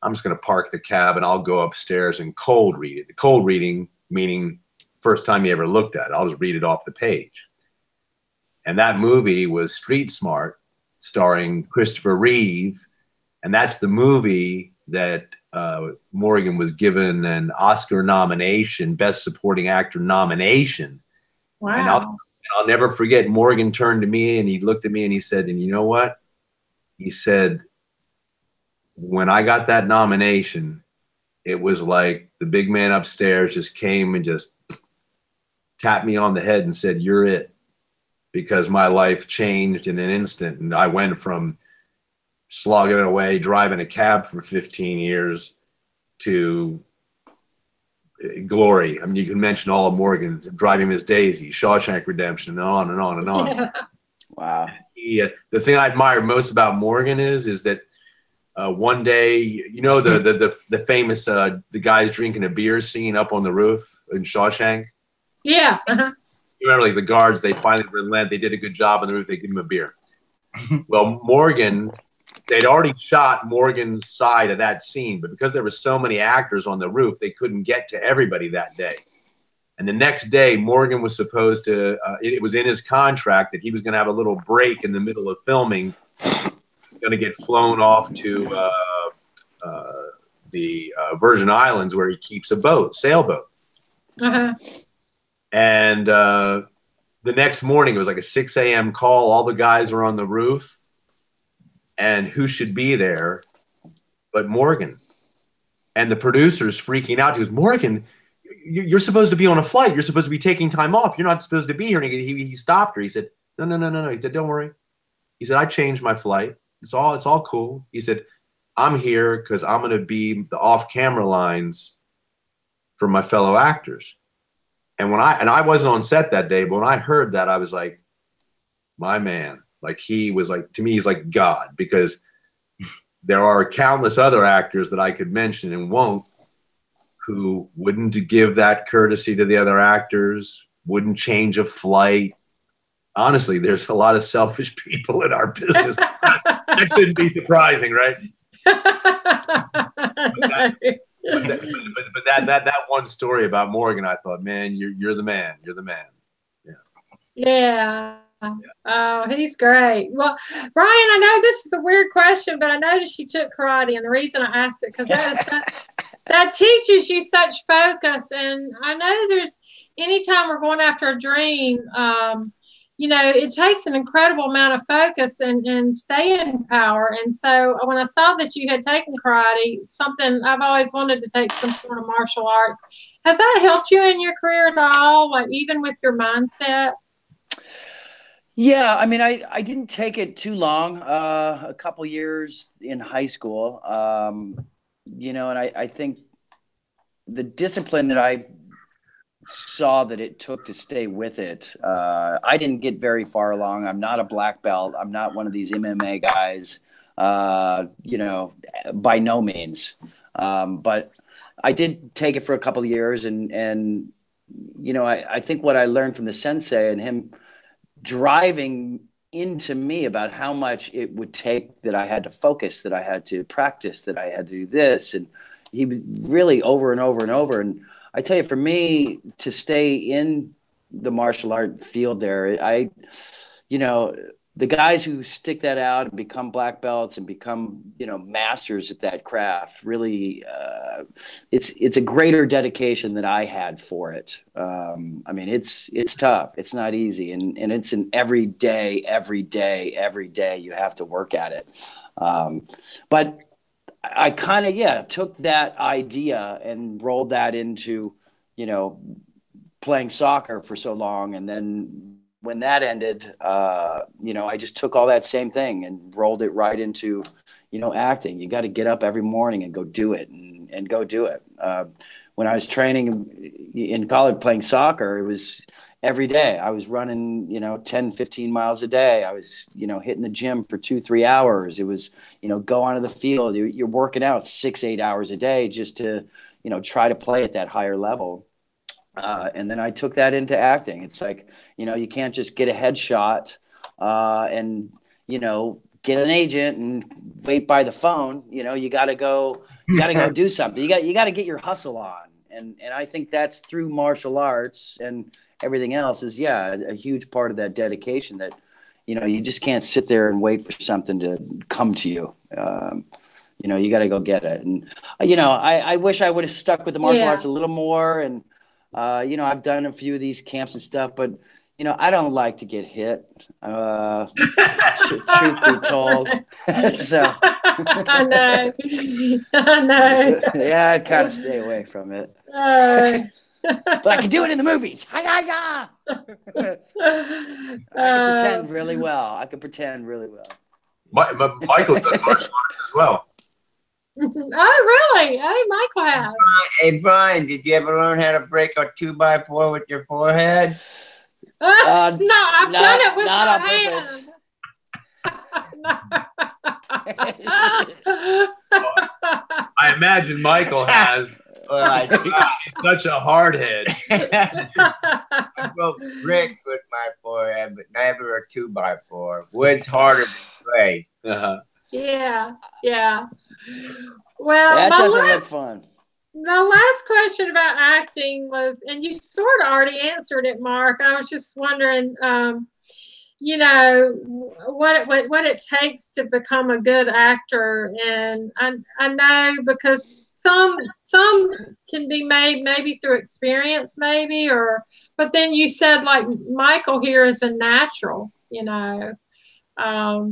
I'm just going to park the cab and I'll go upstairs and cold read it. The cold reading meaning first time you ever looked at it. I'll just read it off the page. And that movie was Street Smart, starring Christopher Reeve. And that's the movie that Morgan was given an Oscar nomination, Best Supporting Actor nomination. Wow. And I'll never forget, Morgan turned to me and he looked at me and he said, and you know what? He said, when I got that nomination, it was like the big man upstairs just came and just tapped me on the head and said, you're it. Because my life changed in an instant. And I went from slogging it away, driving a cab for 15 years to glory. I mean, you can mention all of Morgan's, Driving Miss Daisy, Shawshank Redemption, and on and on and on. Yeah. Wow. The thing I admire most about Morgan is that one day, you know, the famous the guys drinking a beer scene up on the roof in Shawshank. Yeah. Uh-huh. You remember, like, the guards, they finally relent. They did a good job on the roof. They give him a beer. Well, Morgan, they'd already shot Morgan's side of that scene, but because there were so many actors on the roof, they couldn't get to everybody that day. And the next day, Morgan was supposed to, it was in his contract that he was going to have a little break in the middle of filming. He's going to get flown off to the Virgin Islands, where he keeps a boat, sailboat. Uh-huh. And the next morning, it was like a 6 a.m. call. All the guys were on the roof. And who should be there but Morgan? And the producer's freaking out. He goes, Morgan, you're supposed to be on a flight. You're supposed to be taking time off. You're not supposed to be here. And he stopped her. He said, no. He said, don't worry. He said, I changed my flight. It's all cool. He said, I'm here because I'm going to be the off-camera lines for my fellow actors. And I wasn't on set that day, but when I heard that, I was like, my man, like, he was like, to me, he's like God, because there are countless other actors that I could mention and won't, who wouldn't give that courtesy to the other actors, wouldn't change a flight. Honestly, there's a lot of selfish people in our business. That shouldn't be surprising, right? But that one story about Morgan, I thought, man, you're the man. You're the man. Yeah. Oh, he's great. Well, Brian, I know this is a weird question, but I noticed you took karate, and the reason I asked it because that teaches you such focus. And I know there's anytime we're going after a dream, you know, it takes an incredible amount of focus and staying power. And so when I saw that you had taken karate, something I've always wanted to take some sort of martial arts. Has that helped you in your career at all? Like, even with your mindset? Yeah, I mean, I didn't take it too long, a couple years in high school, you know, and I think the discipline that I saw that it took to stay with it, I didn't get very far along. I'm not a black belt. I'm not one of these MMA guys, you know, by no means. But I did take it for a couple of years, and you know, I think what I learned from the sensei and him driving into me about how much it would take, that I had to focus, that I had to practice, that I had to do this. And he really over and over and over. And I tell you, for me to stay in the martial art field there, you know, the guys who stick that out and become black belts and become, you know, masters at that craft, really, it's a greater dedication than I had for it. I mean, it's tough. It's not easy. And it's an every day you have to work at it. But I kind of, took that idea and rolled that into, you know, playing soccer for so long. And then when that ended, you know, I just took all that same thing and rolled it right into, you know, acting. You got to get up every morning and go do it and go do it. When I was training in college playing soccer, it was every day. I was running, you know, 10, 15 miles a day. I was, you know, hitting the gym for 2-3 hours. It was, you know, go onto the field. You're working out 6-8 hours a day just to, you know, try to play at that higher level. And then I took that into acting. It's like, you know, you can't just get a headshot and, you know, get an agent and wait by the phone. You know, you got to go, You got to go do something. You got to get your hustle on. And I think that's through martial arts and everything else is, yeah, a huge part of that dedication that, you know, you just can't sit there and wait for something to come to you. You know, you got to go get it. And, you know, I wish I would have stuck with the martial arts a little more. And, you know, I've done a few of these camps and stuff, but, you know, I don't like to get hit. Truth be told. So I know. I know. So, yeah, I'd kind of stay away from it. But I can do it in the movies. Hi-ya-ya! I can pretend really well. Michael does martial arts as well. Oh, really? Hey, Michael has. Hey, Brian, did you ever learn how to break a 2x4 with your forehead? No, I've done it with not my on hand. I imagine Michael has. He's such a hard head. I broke bricks with my forehead, but never a 2x4. Wood's harder than clay. Yeah. Well, that doesn't look fun. The last question about acting was, and you sort of already answered it, Mark. I was just wondering, you know, what it takes to become a good actor. And I know because some can be made maybe through experience, maybe, but then you said like Michael here is a natural, you know. I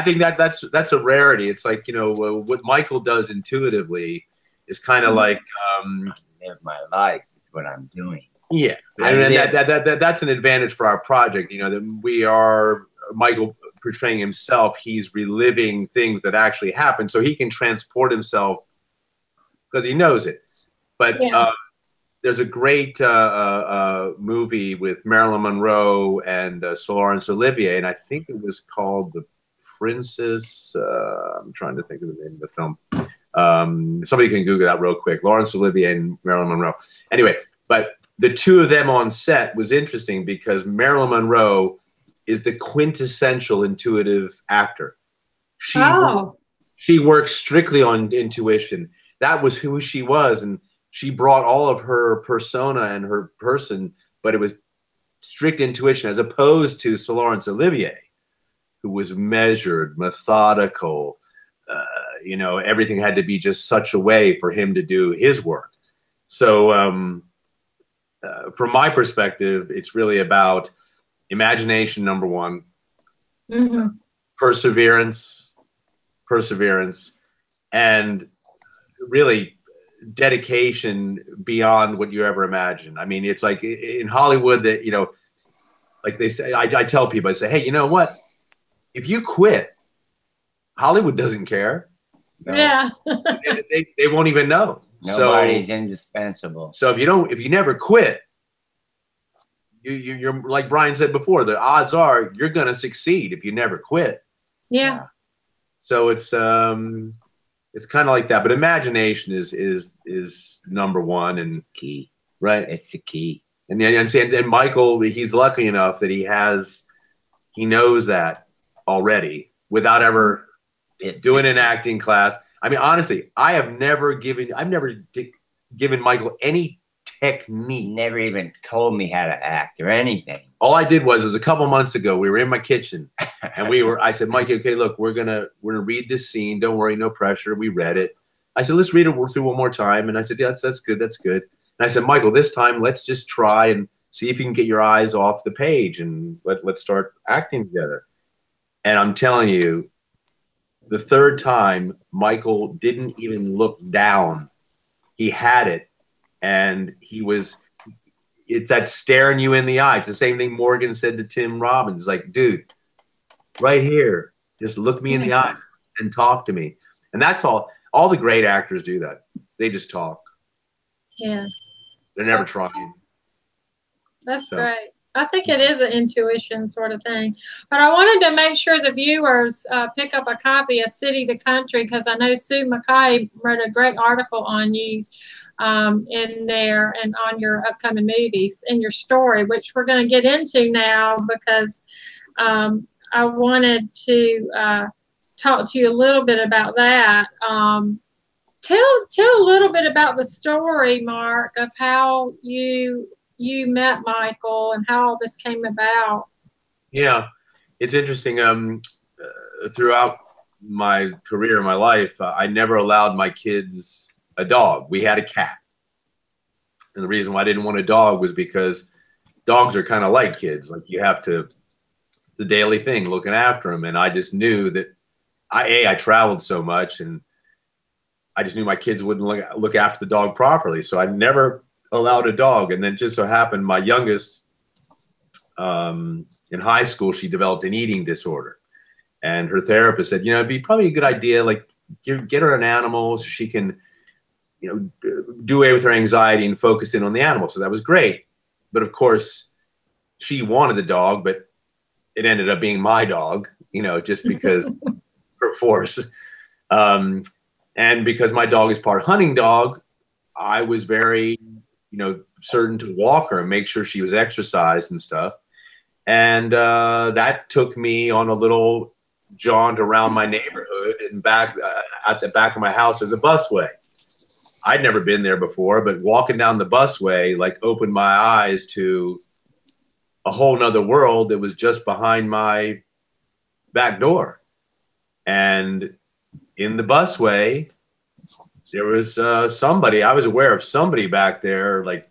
think that's a rarity. It's like, you know, what Michael does intuitively is kind of like live my life is what I'm doing. Yeah, and that's an advantage for our project. You know, that we are Michael portraying himself. He's reliving things that actually happened, so he can transport himself because he knows it. But there's a great movie with Marilyn Monroe and Laurence Olivier, and I think it was called The Princess. I'm trying to think of the name of the film. Somebody can Google that real quick. Laurence Olivier and Marilyn Monroe. Anyway, but the two of them on set was interesting because Marilyn Monroe is the quintessential intuitive actor. She works strictly on intuition. That was who she was, and she brought all of her persona and her person, but it was strict intuition, as opposed to Laurence Olivier, who was measured, methodical. You know, everything had to be just such a way for him to do his work. So from my perspective, it's really about imagination, number one, perseverance, and really dedication beyond what you ever imagine. I mean, it's like in Hollywood that, you know, like they say, I tell people, I say, hey, you know what? If you quit, Hollywood doesn't care. No. Yeah. they won't even know. Nobody's indispensable. So if you never quit, you're like Brian said before, the odds are you're going to succeed if you never quit. Yeah. So it's kind of like that, but imagination is number one and key, right? It's the key. And Michael, he's lucky enough that he knows that already without ever doing an acting class. I mean, honestly, I've never given Michael any technique. Never even told me how to act or anything. All I did was a couple months ago, we were in my kitchen and I said, Mike, okay, look, we're gonna read this scene. Don't worry, no pressure. We read it. I said, let's read it through one more time. And I said, yeah, that's good. That's good. And I said, Michael, this time let's just try and see if you can get your eyes off the page and let's start acting together. And I'm telling you, the third time, Michael didn't even look down. He had it. And it's that staring you in the eye. It's the same thing Morgan said to Tim Robbins. Like, dude, right here, just look me in the eyes and talk to me. And that's all. All the great actors do that. They just talk. Yeah. They're never trying. That's great. I think it is an intuition sort of thing. But I wanted to make sure the viewers pick up a copy of City to Country, because I know Sue McKay wrote a great article on you in there and on your upcoming movies and your story, which we're going to get into now, because I wanted to talk to you a little bit about that. Tell a little bit about the story, Mark, of how you met Michael and how all this came about. Yeah, it's interesting. Throughout my career, my life, I never allowed my kids a dog. We had a cat. And the reason why I didn't want a dog was because dogs are kind of like kids. Like you have to, it's a daily thing looking after them. And I just knew that I traveled so much, and I just knew my kids wouldn't look after the dog properly. So I never allowed a dog. And then just so happened my youngest, in high school, she developed an eating disorder. And her therapist said, it'd be probably a good idea, like get her an animal so she can, do away with her anxiety and focus in on the animal. So that was great. But of course, she wanted the dog, but it ended up being my dog, just because per force. And because my dog is part hunting dog, I was very, certain to walk her and make sure she was exercised and stuff. And that took me on a little jaunt around my neighborhood, and back at the back of my house is a busway. I'd never been there before, but walking down the busway like opened my eyes to a whole nother world that was just behind my back door. And in the busway, there was somebody. I was aware of somebody back there, like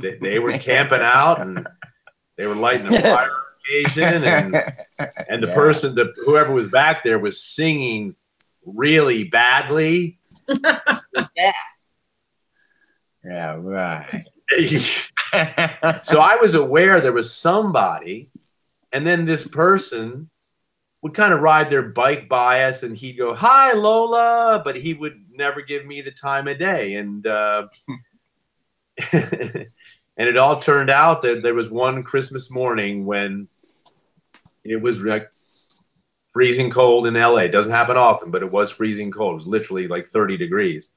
they were camping out, and they were lighting a fire on occasion, and the person, whoever was back there, was singing really badly. Yeah, right. So I was aware there was somebody, and then this person would kind of ride their bike by us, and he'd go, "Hi, Lola," but he would never give me the time of day. And and it all turned out that there was one Christmas morning when it was like freezing cold in LA. It doesn't happen often, but it was freezing cold. It was literally like 30 degrees.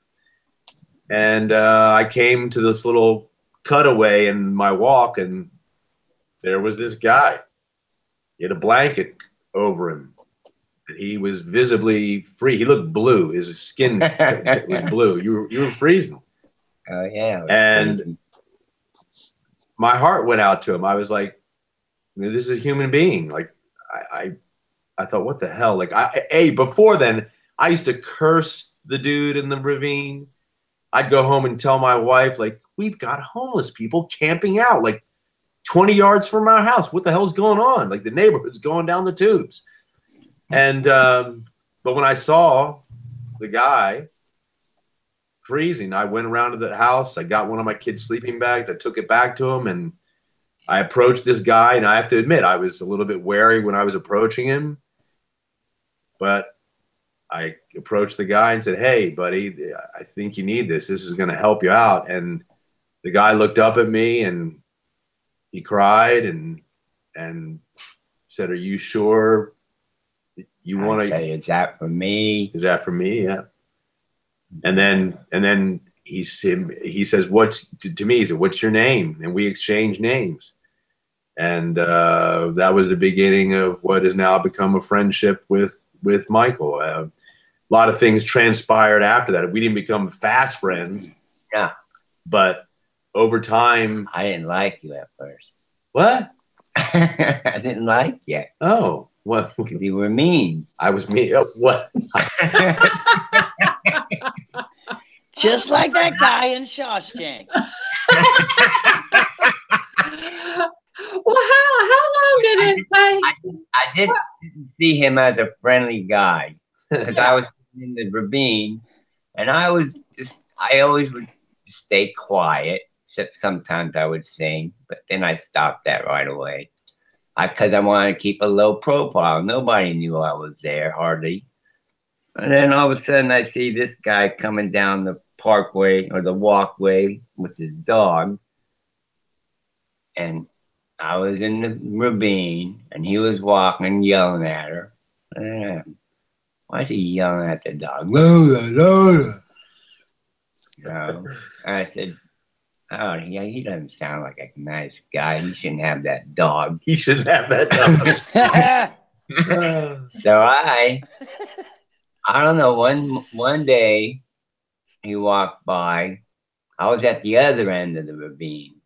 And I came to this little cutaway in my walk, and there was this guy. He had a blanket over him, and he was visibly free. He looked blue. His skin was blue. You were freezing. Oh yeah. And freezing. My heart went out to him. I was like, this is a human being. Like I thought, what the hell? Like before then, I used to curse the dude in the ravine. I'd go home and tell my wife, like, we've got homeless people camping out like 20 yards from our house. What the hell's going on? Like the neighborhood's going down the tubes. And but when I saw the guy freezing, I went around to the house. I got one of my kids' sleeping bags. I took it back to him, and I approached this guy. And I have to admit, I was a little bit wary when I was approaching him. But I approached the guy and said, "Hey, buddy, I think you need this. This is going to help you out." And the guy looked up at me, and he cried and said, "Are you sure you want to?" Is that for me? Is that for me? Yeah. And then he says, "What's to me?" He said, "What's your name?" And we exchanged names, and that was the beginning of what has now become a friendship with Michael. A lot of things transpired after that. We didn't become fast friends. Yeah. But over time, I didn't like you at first. What? I didn't like you. Oh, what? Because you were mean. I was mean. Oh, what? Just like that guy in Shawshank. Well, how long did it take? I just didn't see him as a friendly guy, because I was in the ravine, and I always would stay quiet, except sometimes I would sing, but then I stopped that right away. Because I wanted to keep a low profile. Nobody knew I was there, hardly. And then all of a sudden I see this guy coming down the parkway or the walkway with his dog. And I was in the ravine, and he was walking, yelling at her. Why is he yelling at the dog? Lola, Lola. So I said, "Oh, yeah, he doesn't sound like a nice guy. He shouldn't have that dog." He shouldn't have that dog. So I don't know. One day he walked by. I was at the other end of the ravine,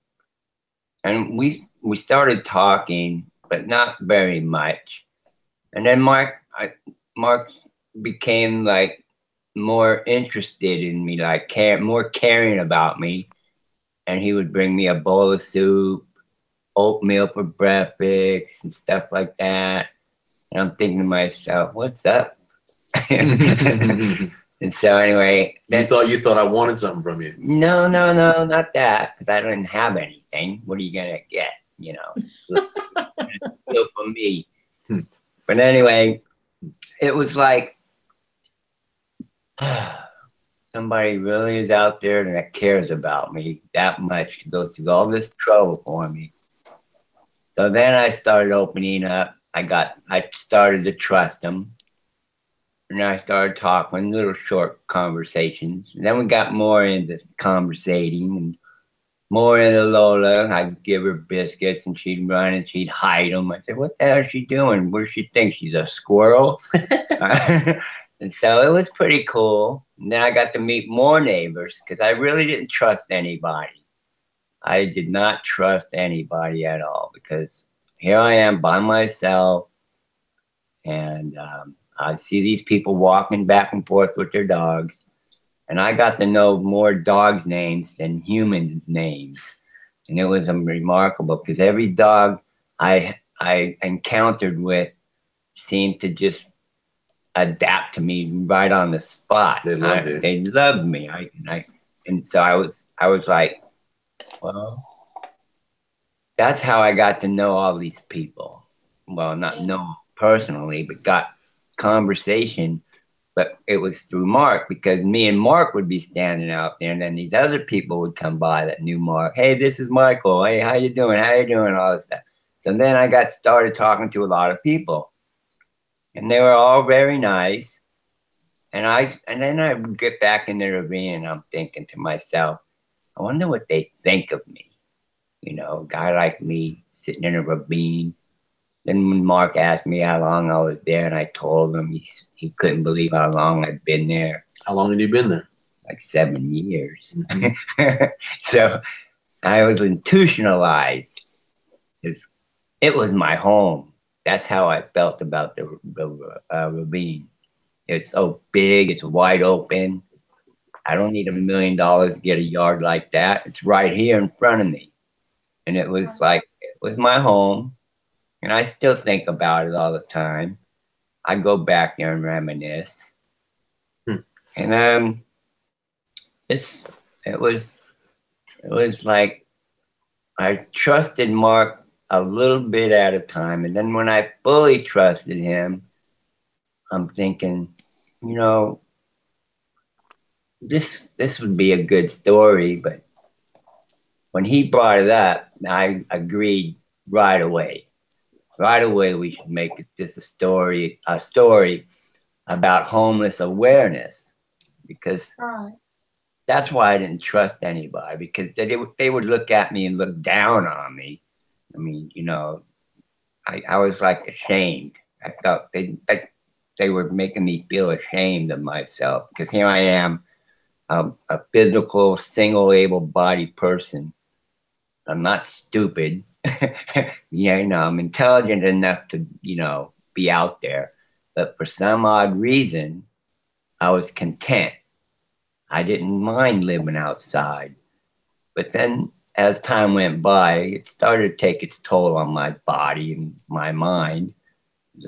and we started talking, but not very much. And then Mark became like more interested in me, like more caring about me. And he would bring me a bowl of soup, oatmeal for breakfast, and stuff like that. And I'm thinking to myself, what's up? And so anyway, you thought I wanted something from you. No, not that, because I didn't have anything. What are you gonna get? You know, steal from me. But anyway, it was like somebody really is out there that cares about me that much to go through all this trouble for me. So then I started opening up. I started to trust him. And I started talking, little short conversations. And then we got more into conversating and more into Lola. I'd give her biscuits and she'd run and she'd hide them. I said, what the hell is she doing? What does she think? She's a squirrel? And so it was pretty cool. And then I got to meet more neighbors because I really didn't trust anybody. I did not trust anybody at all because here I am by myself. And I see these people walking back and forth with their dogs. And I got to know more dogs' names than humans' names. And it was remarkable because every dog I encountered with seemed to just adapt to me right on the spot. They loved me. And so I was like, well, that's how I got to know all these people. Well, not know personally, but got conversation. But it was through Mark because me and Mark would be standing out there, and then these other people would come by that knew Mark. Hey, this is Michael. Hey, how you doing? How you doing? All this stuff. So then I got started talking to a lot of people, and they were all very nice. And then I would get back in the ravine, and I'm thinking to myself, I wonder what they think of me. You know, a guy like me sitting in a ravine. Then when Mark asked me how long I was there, and I told him, he couldn't believe how long I'd been there. How long had you been there? Like 7 years. So I was institutionalized. It was my home. That's how I felt about the ravine. It's so big. It's wide open. I don't need $1 million to get a yard like that. It's right here in front of me. And it was like, it was my home. And I still think about it all the time. I go back there and reminisce. And it was like I trusted Mark a little bit at a time. And then when I fully trusted him, I'm thinking, you know, this would be a good story. But when he brought it up, I agreed right away. Right away, we should make this a story about homeless awareness, because that's why I didn't trust anybody, because they would look at me and look down on me. I mean, you know, I was like ashamed. I felt they were making me feel ashamed of myself, because here I am, a physical, single, able-bodied person. I'm not stupid. Yeah, you know, I'm intelligent enough to, you know, be out there. But for some odd reason, I was content. I didn't mind living outside. But then as time went by, it started to take its toll on my body and my mind.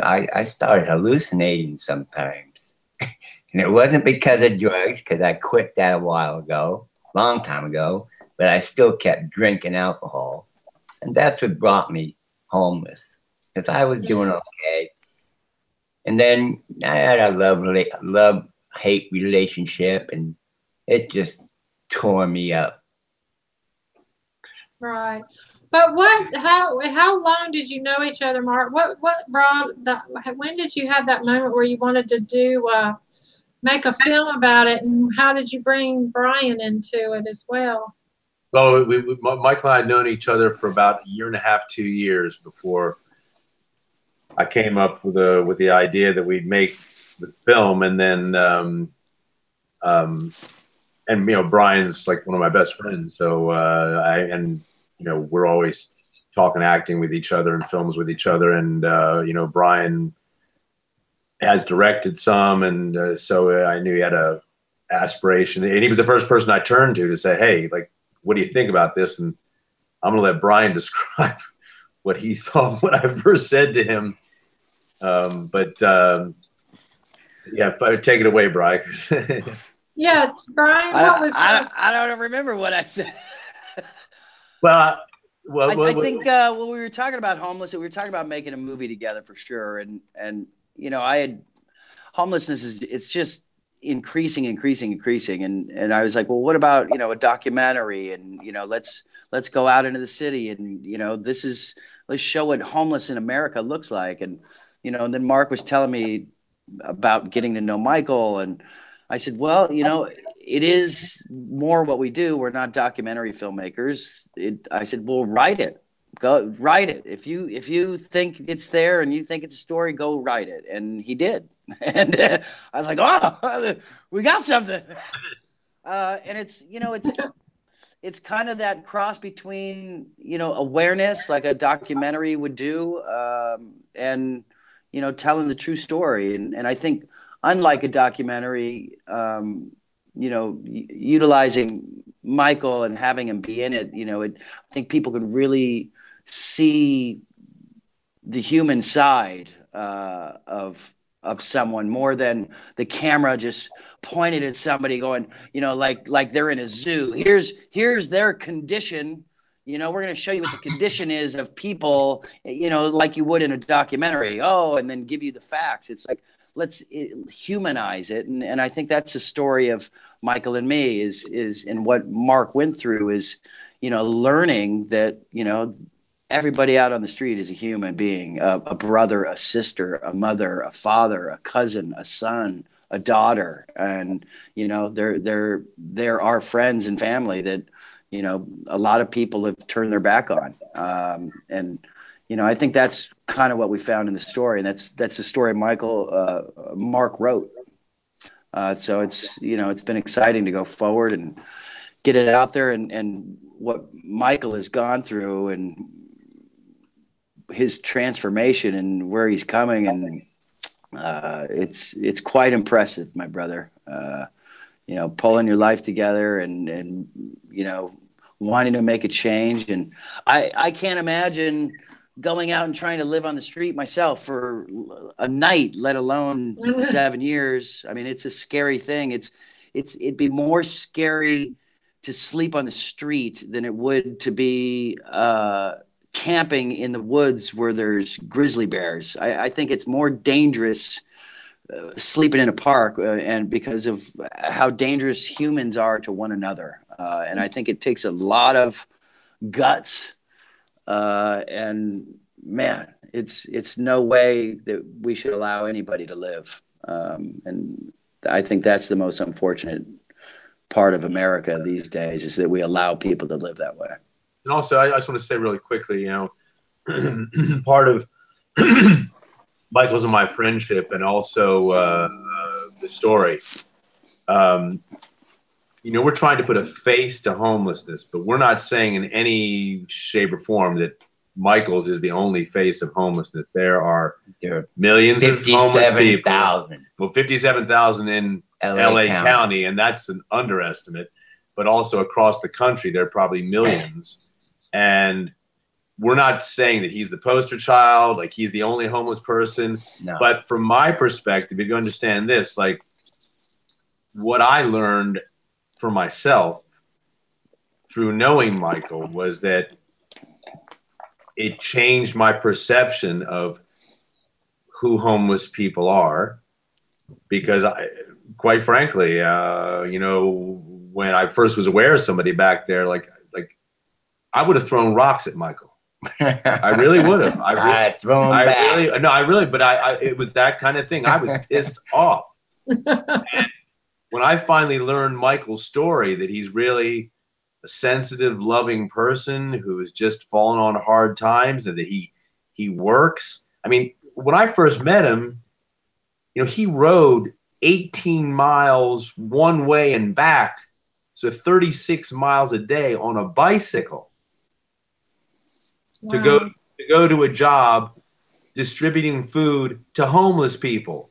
I started hallucinating sometimes. And it wasn't because of drugs, because I quit that a while ago, long time ago, but I still kept drinking alcohol. And that's what brought me homeless, because I was doing okay. And then I had a love-hate relationship, and it just tore me up. Right. But how long did you know each other, Mark? What brought that? When did you have that moment where you wanted to make a film about it, and how did you bring Brian into it as well? Well, Michael and I had known each other for about 1.5 years, 2 years before I came up with the idea that we'd make the film, and then and Brian's like one of my best friends, so we're always talking acting with each other and films with each other, and Brian has directed some, and so I knew he had a aspiration, and he was the first person I turned to say, hey, like, what do you think about this? And I'm gonna let Brian describe what he thought when I first said to him. Yeah, take it away, Brian. Yeah, Brian, what was I don't remember what I said. Well, I think when we were talking about homeless, we were talking about making a movie together for sure. And I had homelessness it's just increasing. And I was like, well, what about, a documentary, and, let's go out into the city, and, let's show what homeless in America looks like. And, and then Mark was telling me about getting to know Michael, and I said, well, it is more what we do. We're not documentary filmmakers. I said, well, write it. Go write it. If you think it's there and you think it's a story, go write it. And he did. And I was like, oh, we got something. And it's kind of that cross between, awareness, like a documentary would do, and, telling the true story. And I think, unlike a documentary, utilizing Michael and having him be in it, I think people could really see the human side of someone, more than the camera just pointed at somebody going, like they're in a zoo. Here's their condition. We're going to show you what the condition is of people, like you would in a documentary. Oh, and then give you the facts. It's like, let's humanize it. And I think that's the story of Michael and me is and what Mark went through is, learning that, everybody out on the street is a human being, a brother, a sister, a mother, a father, a cousin, a son, a daughter. And, they're our friends and family that, a lot of people have turned their back on. And, I think that's kind of what we found in the story. And that's the story Mark wrote. So it's, it's been exciting to go forward and get it out there, and what Michael has gone through and his transformation and where he's coming. And it's quite impressive, my brother. Pulling your life together and wanting to make a change. And I can't imagine going out and trying to live on the street myself for a night, let alone 7 years. I mean, it's a scary thing. It'd be more scary to sleep on the street than it would to be camping in the woods where there's grizzly bears. I think it's more dangerous sleeping in a park, and because of how dangerous humans are to one another. And I think it takes a lot of guts. And man, it's no way that we should allow anybody to live. And I think that's the most unfortunate part of America these days, is that we allow people to live that way. And also, I just want to say really quickly, part of Michael's and my friendship, and also the story, we're trying to put a face to homelessness, but we're not saying in any shape or form that Michael's is the only face of homelessness. There are millions of homeless people. 57,000. Well, 57,000 in LA County, and that's an underestimate. But also across the country, there are probably millions. And we're not saying that he's the poster child, like he's the only homeless person. No. But from my perspective, if you understand this, like what I learned for myself through knowing Michael was that it changed my perception of who homeless people are, because quite frankly, when I first was aware of somebody back there, like I would have thrown rocks at Michael. I really would have. It was that kind of thing. I was pissed off. And when I finally learned Michael's story, that he's really a sensitive, loving person who has just fallen on hard times, and that he works. I mean, when I first met him, you know, he rode 18 miles one way and back, so 36 miles a day on a bicycle to go to a job distributing food to homeless people.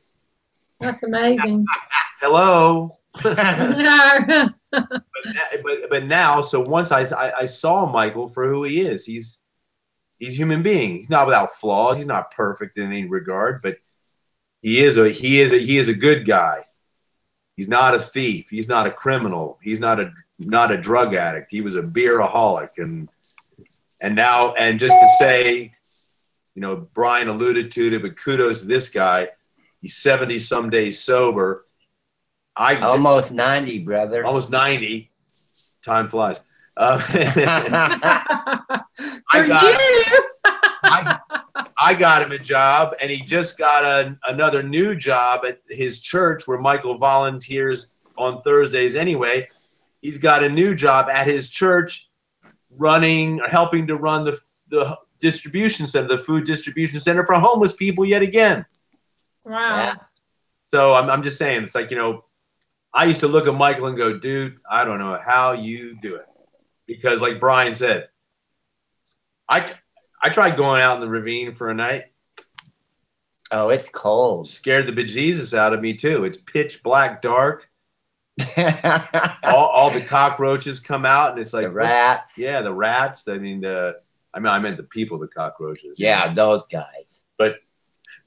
That's amazing. Hello. but now, so once I saw Michael for who he is. He's a human being. He's not without flaws. He's not perfect in any regard, but he is a good guy. He's not a thief. He's not a criminal. He's not a drug addict. He was a beeraholic, and just to say, you know, Brian alluded to it, but kudos to this guy. He's 70 some days sober. Almost 90, brother. Almost 90. Time flies. I got him a job, and he just got another new job at his church where Michael volunteers on Thursdays anyway. He's got a new job at his church helping to run the distribution center, the food distribution center for homeless people yet again. Wow. Yeah. So I'm just saying, it's like, you know, I used to look at Michael and go, dude, I don't know how you do it. Because like Brian said, I tried going out in the ravine for a night. Oh, it's cold. Scared the bejesus out of me too. It's pitch black dark. all the cockroaches come out, and it's like the rats. Yeah, the rats. I meant the people, the cockroaches. Yeah, those guys. But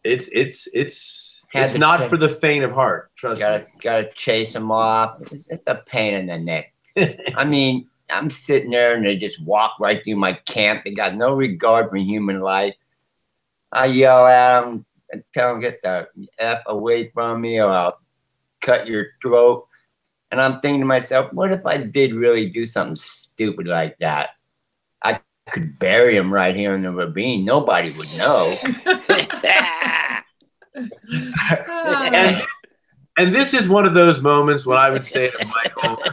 it's not for the faint of heart. Trust me. Gotta chase them off. It's a pain in the neck. I mean, I'm sitting there and they just walk right through my camp. They got no regard for human life. I yell at them and tell them, get the F away from me or I'll cut your throat. And I'm thinking to myself, what if I did really do something stupid like that? I could bury him right here in the ravine. Nobody would know. and this is one of those moments when I would say to Michael,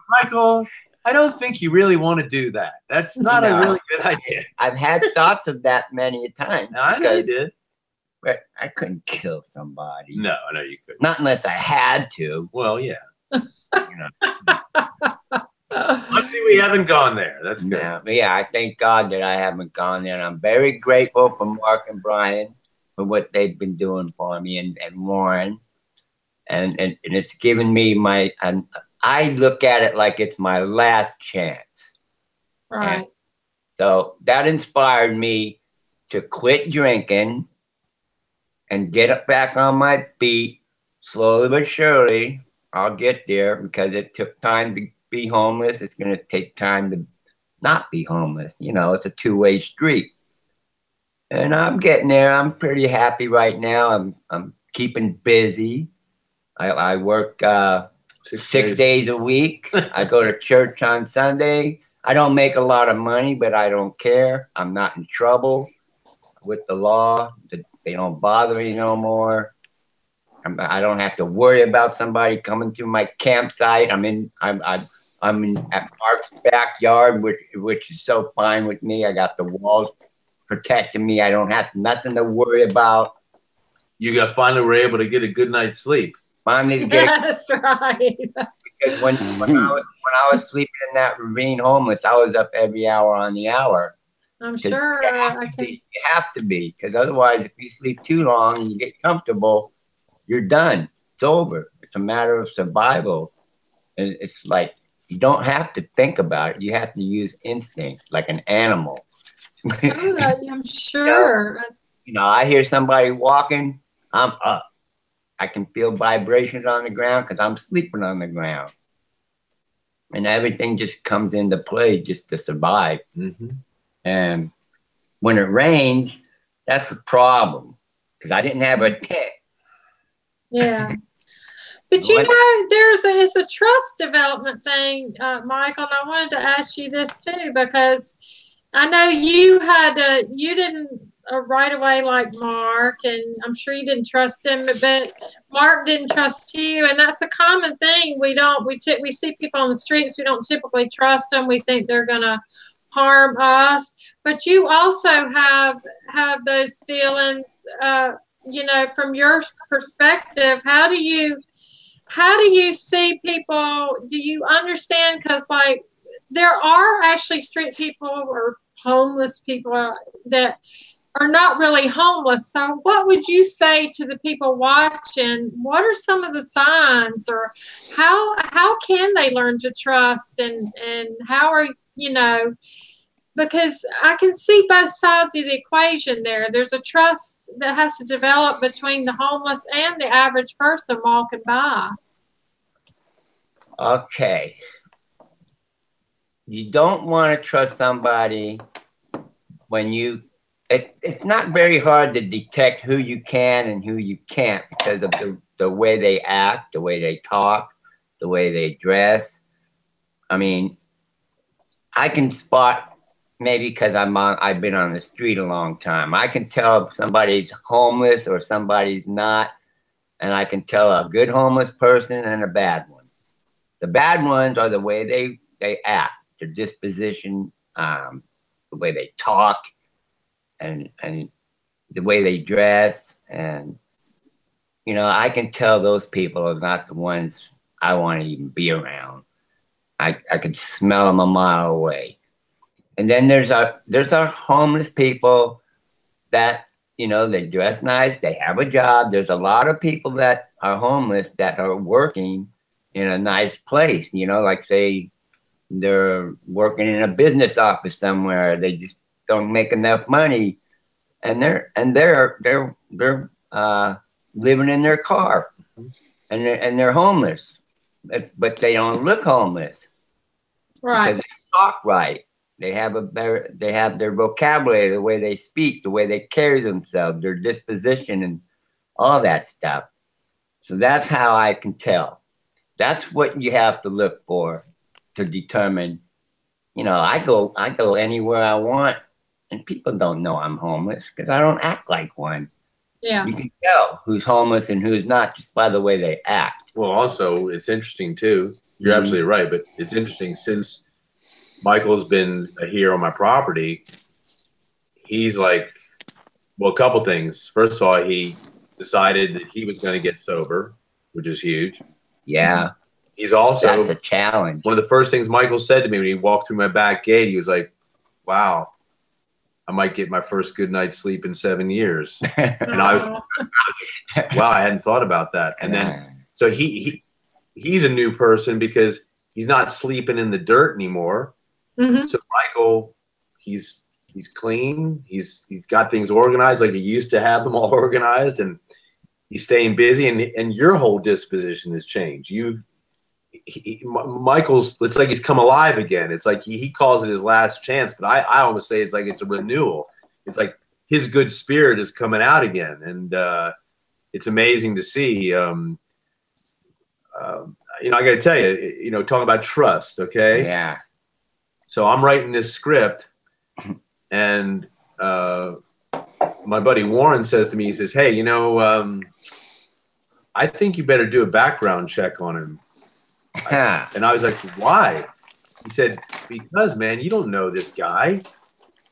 Michael, I don't think you really want to do that. That's not a really good idea. I've had thoughts of that many a time. I know you did. But I couldn't kill somebody. No, I know you couldn't. Not unless I had to. Well, yeah. Luckily, we haven't gone there. That's good. No, but yeah, I thank God that I haven't gone there. And I'm very grateful for Mark and Brian for what they've been doing for me and Warren. And it's given me I look at it like it's my last chance. Right. And so that inspired me to quit drinking and get back on my feet slowly but surely. I'll get there because it took time to be homeless. It's going to take time to not be homeless. You know, it's a two-way street. And I'm getting there. I'm pretty happy right now. I'm keeping busy. I work 6 days a week. I go to church on Sunday. I don't make a lot of money, but I don't care. I'm not in trouble with the law. They don't bother me no more. I don't have to worry about somebody coming through my campsite. I'm in at Mark's backyard, which is so fine with me. I got the walls protecting me. I don't have nothing to worry about. You finally were able to get a good night's sleep. Finally to get. That's right. Because when I was sleeping in that ravine homeless, I was up every hour on the hour. I'm sure you have to be, because otherwise, if you sleep too long and you get comfortable, you're done. It's over. It's a matter of survival. And it's like you don't have to think about it. You have to use instinct, like an animal. I'm sure. You know, I hear somebody walking, I'm up. I can feel vibrations on the ground because I'm sleeping on the ground. And everything just comes into play just to survive. Mm-hmm. And when it rains, that's the problem because I didn't have a tent. Yeah. But you know, it's a trust development thing, Michael, and I wanted to ask you this too, because I know you didn't right away like Mark, and I'm sure you didn't trust him, but Mark didn't trust you, and that's a common thing. We see people on the streets, we don't typically trust them. We think they're gonna harm us, but you also have those feelings, you know, from your perspective. How do you see people? Do you understand? Because like there are actually street people or homeless people that are not really homeless. So what would you say to the people watching? What are some of the signs, or how can they learn to trust, and how are, you know, because I can see both sides of the equation there. There's a trust that has to develop between the homeless and the average person walking by. Okay. You don't want to trust somebody when it's not very hard to detect who you can and who you can't because of the way they act, the way they talk, the way they dress. I mean, I can spot, maybe because I've been on the street a long time, I can tell if somebody's homeless or somebody's not, and I can tell a good homeless person and a bad one. The bad ones are the way they act, their disposition, the way they talk, and the way they dress. And, you know, I can tell those people are not the ones I want to even be around. I could smell them a mile away. And then there's our homeless people that, you know, they dress nice, they have a job. There's a lot of people that are homeless that are working in a nice place, you know, like say they're working in a business office somewhere. They just don't make enough money, and they're living in their car, and they're homeless, but they don't look homeless, Right? Because they talk right. They have their vocabulary, the way they speak, the way they carry themselves, their disposition, and all that stuff. So that's how I can tell. That's what you have to look for to determine. You know, I go anywhere I want, and people don't know I'm homeless because I don't act like one. Yeah. You can tell who's homeless and who's not just by the way they act. Well, also, it's interesting, too. You're absolutely right, but it's interesting since Michael's been here on my property, he's like, well, a couple things. First of all, he decided that he was going to get sober, which is huge. Yeah. He's also, that's a challenge. One of the first things Michael said to me when he walked through my back gate, he was like, wow, I might get my first good night's sleep in 7 years. And I was, wow, I hadn't thought about that. And then, so he's a new person because he's not sleeping in the dirt anymore. Mm-hmm. So Michael, he's clean. He's got things organized like he used to have them all organized, and he's staying busy. And your whole disposition has changed. Michael's, it's like he's come alive again. It's like he calls it his last chance, but I almost say it's like it's a renewal. It's like his good spirit is coming out again, and it's amazing to see. You know, I got to tell you, you know, talking about trust, okay? Yeah. So I'm writing this script, and my buddy Warren says to me, he says, hey, you know, I think you better do a background check on him. And I was like, why? He said, because, man, you don't know this guy.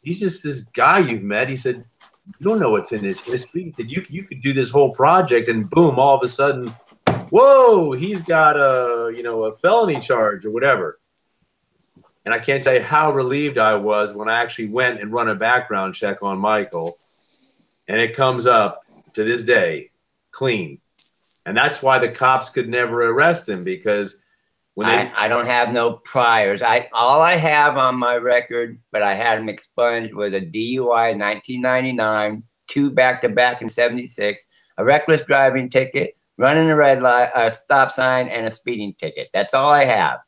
He's just this guy you've met. He said, you don't know what's in his history. He said, you could do this whole project, and boom, all of a sudden, whoa, he's got a felony charge or whatever. And I can't tell you how relieved I was when I actually went and run a background check on Michael, and it comes up to this day clean. And that's why the cops could never arrest him, because when I don't have no priors. All I have on my record, but I had him expunged, was a DUI in 1999, 2 back-to-back in 76, a reckless driving ticket, running a red light, a stop sign, and a speeding ticket. That's all I have.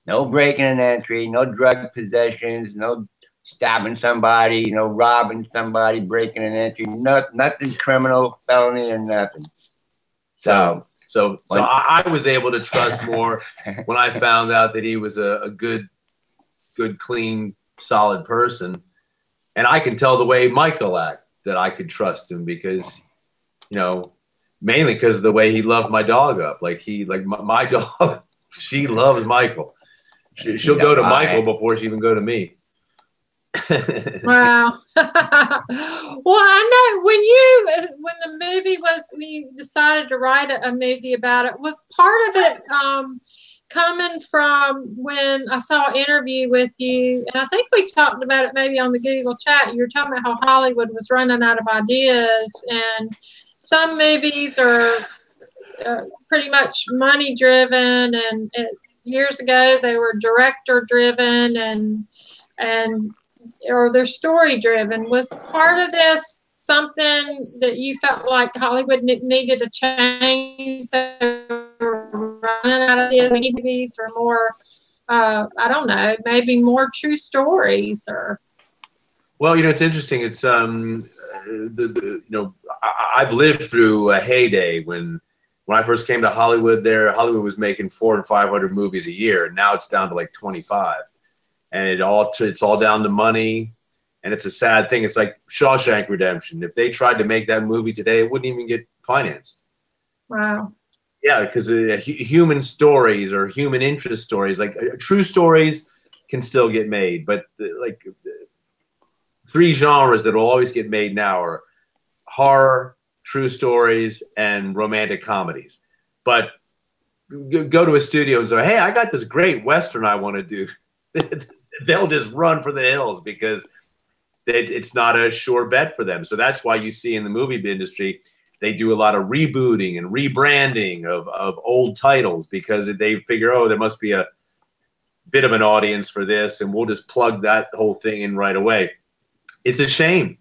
No breaking and entry, no drug possessions, no stabbing somebody, no robbing somebody, breaking and entry, nothing criminal, felony, or nothing. So I was able to trust more when I found out that he was a good, clean, solid person. And I can tell the way Michael acted that I could trust him because, you know, mainly because of the way he loved my dog up. Like my dog, she loves Michael. She'll go to Michael before she even go to me. Wow. Well, I know when the movie was, when you decided to write a movie about it, was part of it coming from when I saw an interview with you, and I think we talked about it maybe on the Google chat. You were talking about how Hollywood was running out of ideas, and some movies are pretty much money driven, and years ago they were director driven, and or they're story driven. Was part of this something that you felt like Hollywood needed to change? So running out of these movies, or more, I don't know, maybe more true stories, or. Well, it's interesting. It's I've lived through a heyday when I first came to Hollywood. Hollywood was making 400 and 500 movies a year, and now it's down to like 25. And it's all down to money, and it's a sad thing. It's like Shawshank Redemption. If they tried to make that movie today, it wouldn't even get financed. Wow. Yeah, because human stories or human interest stories, like true stories, can still get made. But like three genres that will always get made now are horror, true stories, and romantic comedies. But go to a studio and say, "Hey, I got this great Western I want to do." They'll just run for the hills because it's not a sure bet for them. So that's why you see in the movie industry, they do a lot of rebooting and rebranding of old titles, because they figure, oh, there must be a bit of an audience for this, and we'll just plug that whole thing in right away. It's a shame.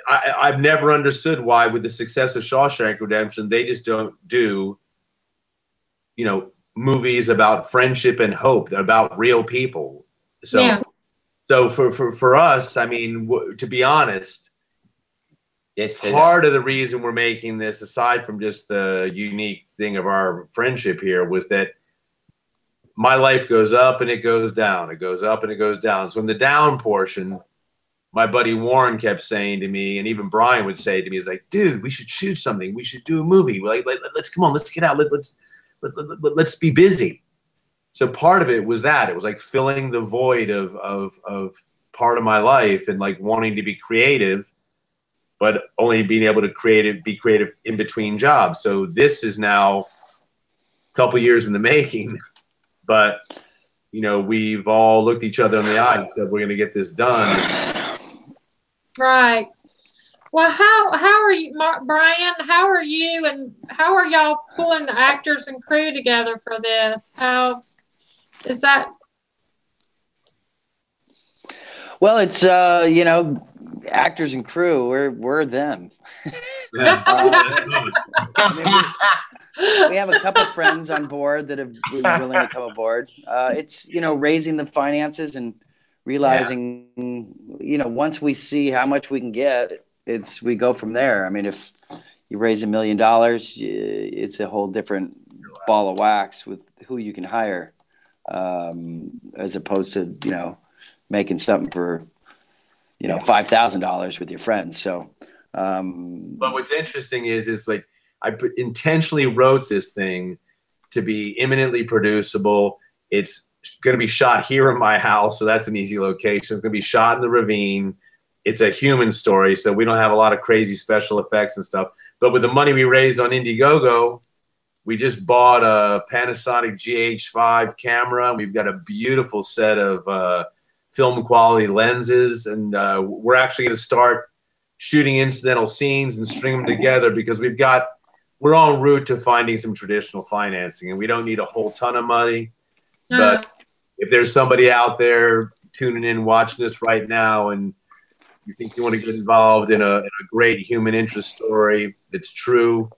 I've never understood why, with the success of Shawshank Redemption, they just don't do, movies about friendship and hope, about real people. So, yeah. So for us, I mean, to be honest, part of the reason we're making this, aside from just the unique thing of our friendship here, was that my life goes up and it goes down. It goes up and it goes down. So in the down portion, my buddy Warren kept saying to me, and even Brian would say to me, he's like, dude, we should shoot something. We should do a movie. Let's come on, let's get out. Let's be busy. So part of it was that. It was like filling the void of part of my life, and like wanting to be creative, but only being able to be creative in between jobs. So this is now a couple years in the making, but we've all looked each other in the eye and said, we're going to get this done. Right. Well, how are you, Brian? How are you, and how are y'all pulling the actors and crew together for this? How is that? Well, it's actors and crew. We're them. We have a couple friends on board that have been willing to come aboard. It's raising the finances and realizing, once we see how much we can get, we go from there. I mean, if you raise $1 million, it's a whole different ball of wax with who you can hire, as opposed to making something for $5,000 with your friends. So, but what's interesting is like I intentionally wrote this thing to be imminently producible. It's going to be shot here in my house, so that's an easy location. It's going to be shot in the ravine. It's a human story, so we don't have a lot of crazy special effects and stuff. But with the money we raised on Indiegogo, we just bought a Panasonic GH5 camera. We've got a beautiful set of film quality lenses, and we're actually going to start shooting incidental scenes and string them together, because we're en route to finding some traditional financing, and we don't need a whole ton of money. But if there's somebody out there tuning in, watching this right now, and you think you want to get involved in a great human interest story that's true,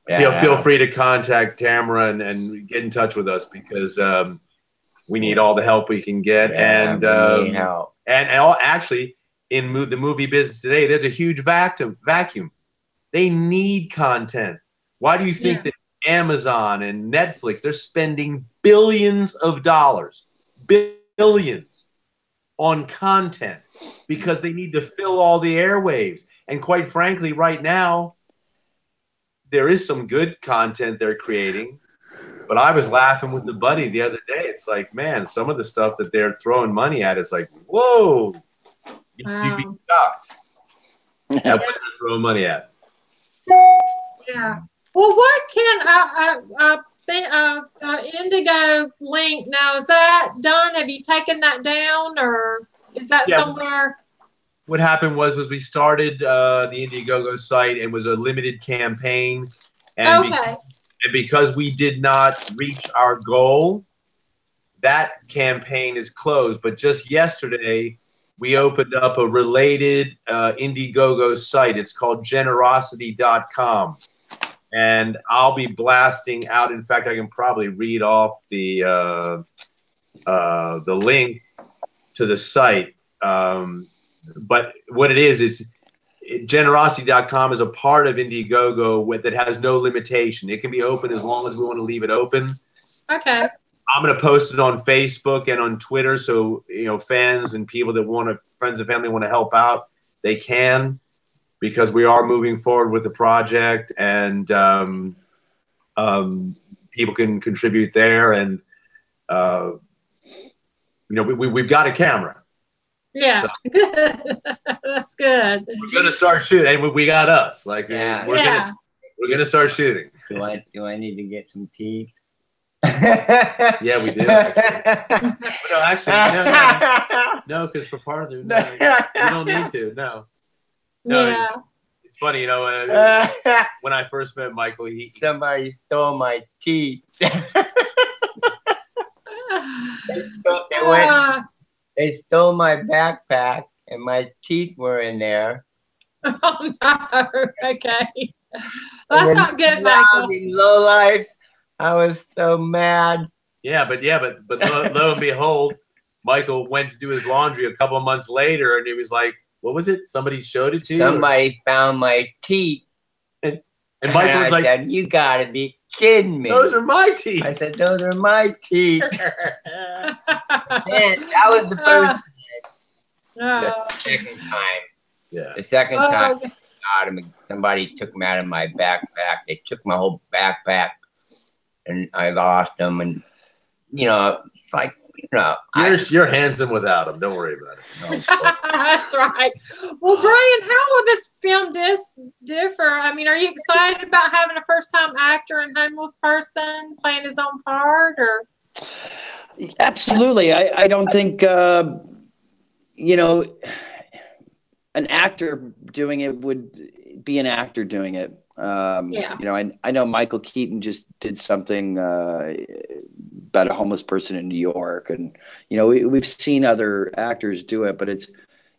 feel free to contact Tamarah and get in touch with us, because we need all the help we can get. And actually, in the movie business today, there's a huge vacuum. They need content. Why do you think that Amazon and Netflix, they're spending billions of dollars, billions, on content? Because they need to fill all the airwaves. And quite frankly, right now, there is some good content they're creating, But I was laughing with the buddy the other day. It's like, man, some of the stuff that they're throwing money at, it's like, whoa, you'd be shocked at what they're throwing money at. Yeah. Well, what can Indigo link now? Is that done? Have you taken that down, or is that somewhere? What happened was we started the Indiegogo site. It was a limited campaign, and because we did not reach our goal, that campaign is closed. But just yesterday, we opened up a related Indiegogo site. It's called generosity.com. And I'll be blasting out. In fact, I can probably read off the link to the site. But what it is, generosity.com is a part of Indiegogo that has no limitation. It can be open as long as we want to leave it open. Okay. I'm going to post it on Facebook and on Twitter. So, fans and people that friends and family want to help out, they can, because we are moving forward with the project, and people can contribute there. And, we've got a camera. Yeah. So, that's good. We're going to start shooting. And we got us. Like, we're going to start shooting. Do I need to get some teeth? Yeah, we do. No, because for part of the you don't need to. No. Yeah. It's funny, when I first met Michael, somebody stole my teeth. They stole my backpack, and my teeth were in there. Oh no! Okay, that's not good, Michael. Low life. I was so mad. Yeah, but lo and behold, Michael went to do his laundry a couple of months later, and he was like, "What was it? Somebody showed it to you?" Somebody found my teeth, and Michael was like, said, "You gotta be kidding me! Those are my teeth." I said, "Those are my teeth." And that was the first time. The second time. Yeah. The second time, somebody took them out of my backpack. They took my whole backpack. And I lost them, and it's like you're handsome without them. Don't worry about it. No, that's right. Well, Brian, how will this film differ? I mean, are you excited about having a first-time actor and homeless person playing his own part, or? Absolutely. I don't think an actor doing it would be an actor doing it. I know Michael Keaton just did something about a homeless person in New York, and we've seen other actors do it, but it's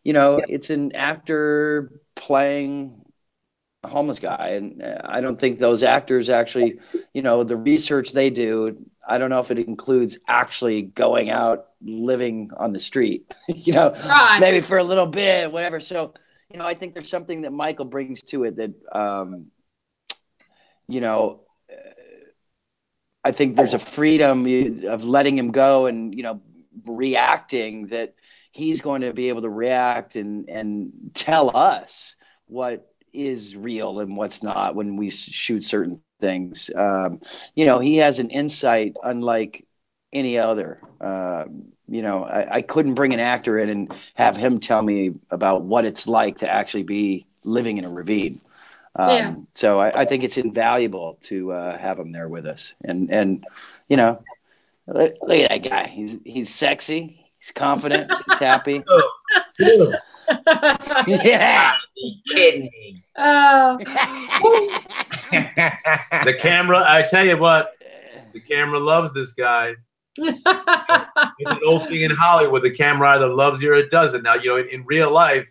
it's an actor playing a homeless guy, and I don't think those actors actually, the research they do, I don't know if it includes actually going out living on the street, maybe for a little bit, whatever. So I think there's something that Michael brings to it that I think there's a freedom of letting him go and, reacting, that he's going to be able to react and tell us what is real and what's not when we shoot certain things. He has an insight unlike any other. I couldn't bring an actor in and have him tell me about what it's like to actually be living in a ravine. So I think it's invaluable to have him there with us. And look at that guy. He's sexy. He's confident. He's happy. Yeah. You kidding me? The camera, I tell you what, the camera loves this guy. It's an old thing in Hollywood. The camera either loves you or it doesn't. Now, in real life,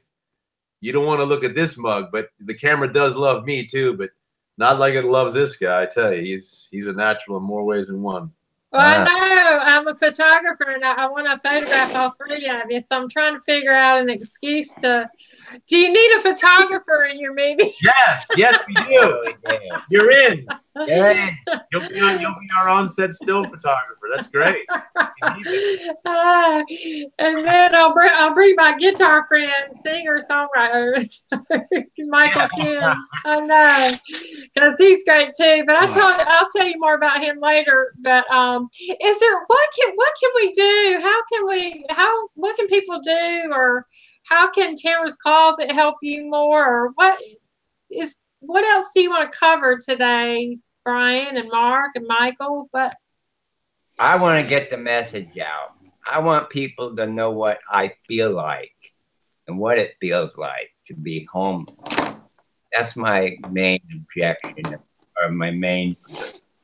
you don't want to look at this mug, but the camera does love me too, but not like it loves this guy. I tell you, he's a natural in more ways than one. Well, I know I'm a photographer, and I want to photograph all three of you, so I'm trying to figure out an excuse to Do you need a photographer in your movie? Yes, yes, we do. You're in. Yeah. You'll be our on-set still photographer. That's great. And then I'll bring my guitar friend, singer, songwriter, Michael Kim. I know, because he's great too. But I'll tell you more about him later. But is there what can we do? What can people do, or how can Tamarah's Closet help you more, or what else do you want to cover today, Brian and Mark and Michael? But I want to get the message out. I want people to know what I feel like and what it feels like to be homeless. That's my main objection, or my main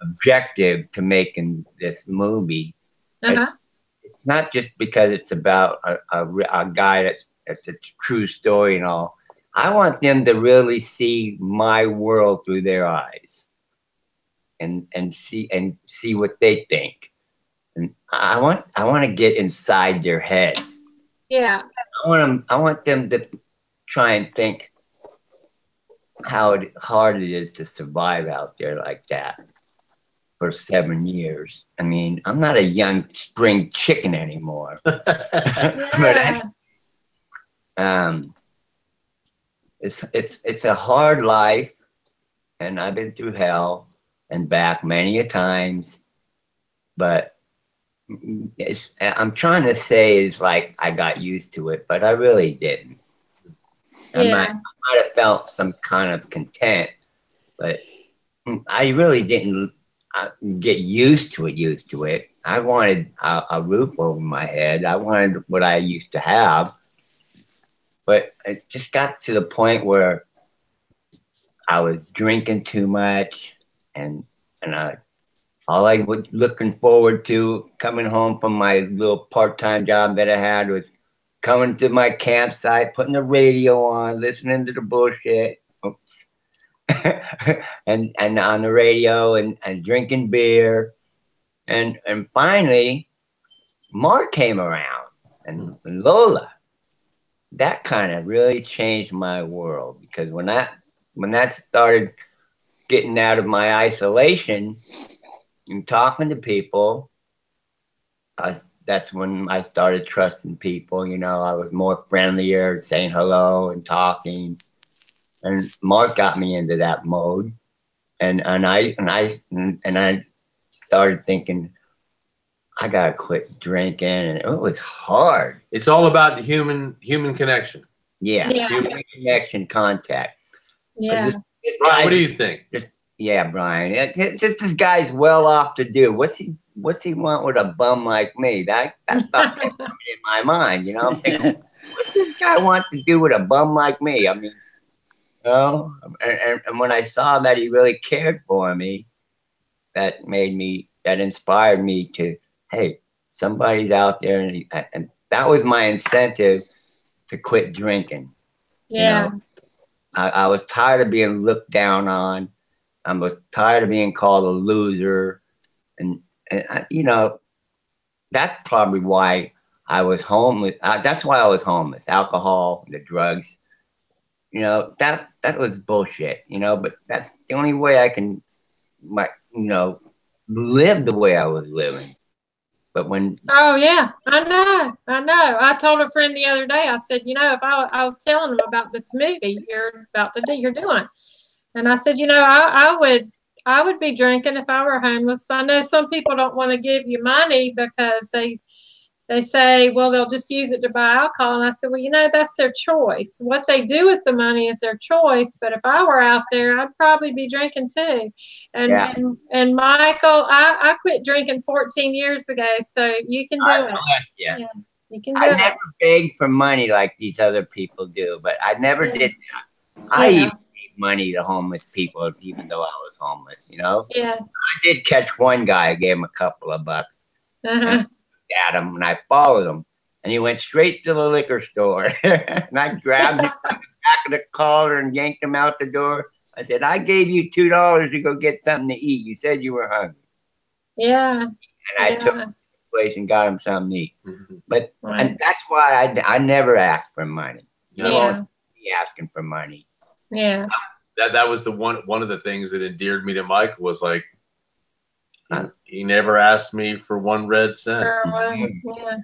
objective to making this movie. It's not just because it's about a guy that's a true story and all. I want them to really see my world through their eyes and see what they think. And I want to get inside their head. Yeah. I want them to try and think how hard it is to survive out there like that for 7 years. I mean, I'm not a young spring chicken anymore. Yeah. But it's a hard life, and I've been through hell and back many a times, but I'm trying to say is like I got used to it, but I really didn't. Yeah. I might have felt some kind of content, but I really didn't get used to it. I wanted a roof over my head. I wanted what I used to have, but it just got to the point where I was drinking too much, and all I was looking forward to coming home from my little part-time job that I had was coming to my campsite, putting the radio on, listening to the bullshit, and on the radio and drinking beer. And finally, Mark came around, and Lola. That kind of really changed my world, because when that started getting out of my isolation and talking to people, that's when I started trusting people. You know, I was more friendlier, saying hello and talking. And Mark got me into that mode, and I started thinking, I gotta quit drinking, and it was hard. It's all about the human connection. Yeah. Human connection, contact. Yeah. This Brian, what do you think? Yeah, Brian. It's just this guy's well off to do. What's he want with a bum like me? That thought came in my mind. You know, I'm thinking, what's this guy want to do with a bum like me? I mean, you know, and when I saw that he really cared for me, that inspired me to, hey, somebody's out there, and that was my incentive to quit drinking. Yeah. You know, I was tired of being looked down on. I was tired of being called a loser, and you know, that's probably why I was homeless. That's why I was homeless. Alcohol, the drugs, you know, that was bullshit. You know, but that's the only way I can, live the way I was living. But when I know. I told a friend the other day. I said, you know, if I was telling them about this movie you're doing. And I said, you know, I would be drinking if I were homeless. I know some people don't want to give you money because they say, well, they'll just use it to buy alcohol. And I said, well, you know, that's their choice. What they do with the money is their choice. But if I were out there, I'd probably be drinking too. And Michael, I quit drinking 14 years ago. So you can do it. Yeah, you can do it. I never begged for money like these other people do, but I never did that. I even gave money to homeless people, even though I was homeless, you know? Yeah. I did catch one guy. I gave him a couple of bucks. At him, and I followed him, and he went straight to the liquor store. And I grabbed him by the back of the collar and yanked him out the door. I said, I gave you $2 to go get something to eat. You said you were hungry. Yeah. And I took him to the place and got him something to eat. But and that's why I never asked for money. Yeah. be asking for money. Yeah. That was the one of the things that endeared me to Michael was like, he never asked me for 1 red cent. Yeah.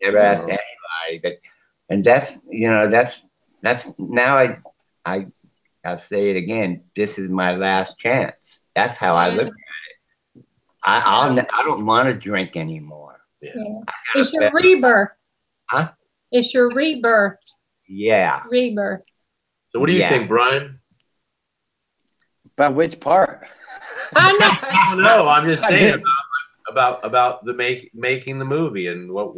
Never asked anybody, but and that's now I'll say it again. This is my last chance. That's how I look at it. I don't want to drink anymore. Yeah. It's your rebirth. Huh? It's your rebirth. Yeah. Rebirth. So what do you think, Brian? About which part? I know. I don't know. I'm just saying about the making the movie and what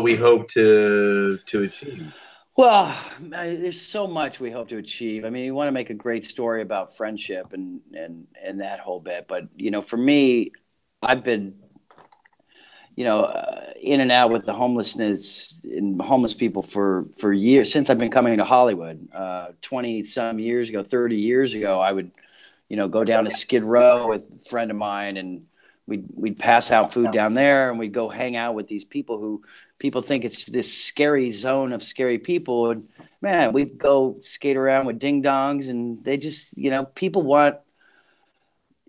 we hope to achieve. Well, there's so much we hope to achieve. I mean, you want to make a great story about friendship and that whole bit. But, you know, for me, I've been, you know, in and out with the homelessness and homeless people for years, since I've been coming to Hollywood. 20 some years ago, 30 years ago, I would, you know, go down to Skid Row with a friend of mine, and we'd pass out food down there, and we'd go hang out with these people who people think it's this scary zone of scary people. And man, we'd go skate around with ding dongs, and they just, you know, people want,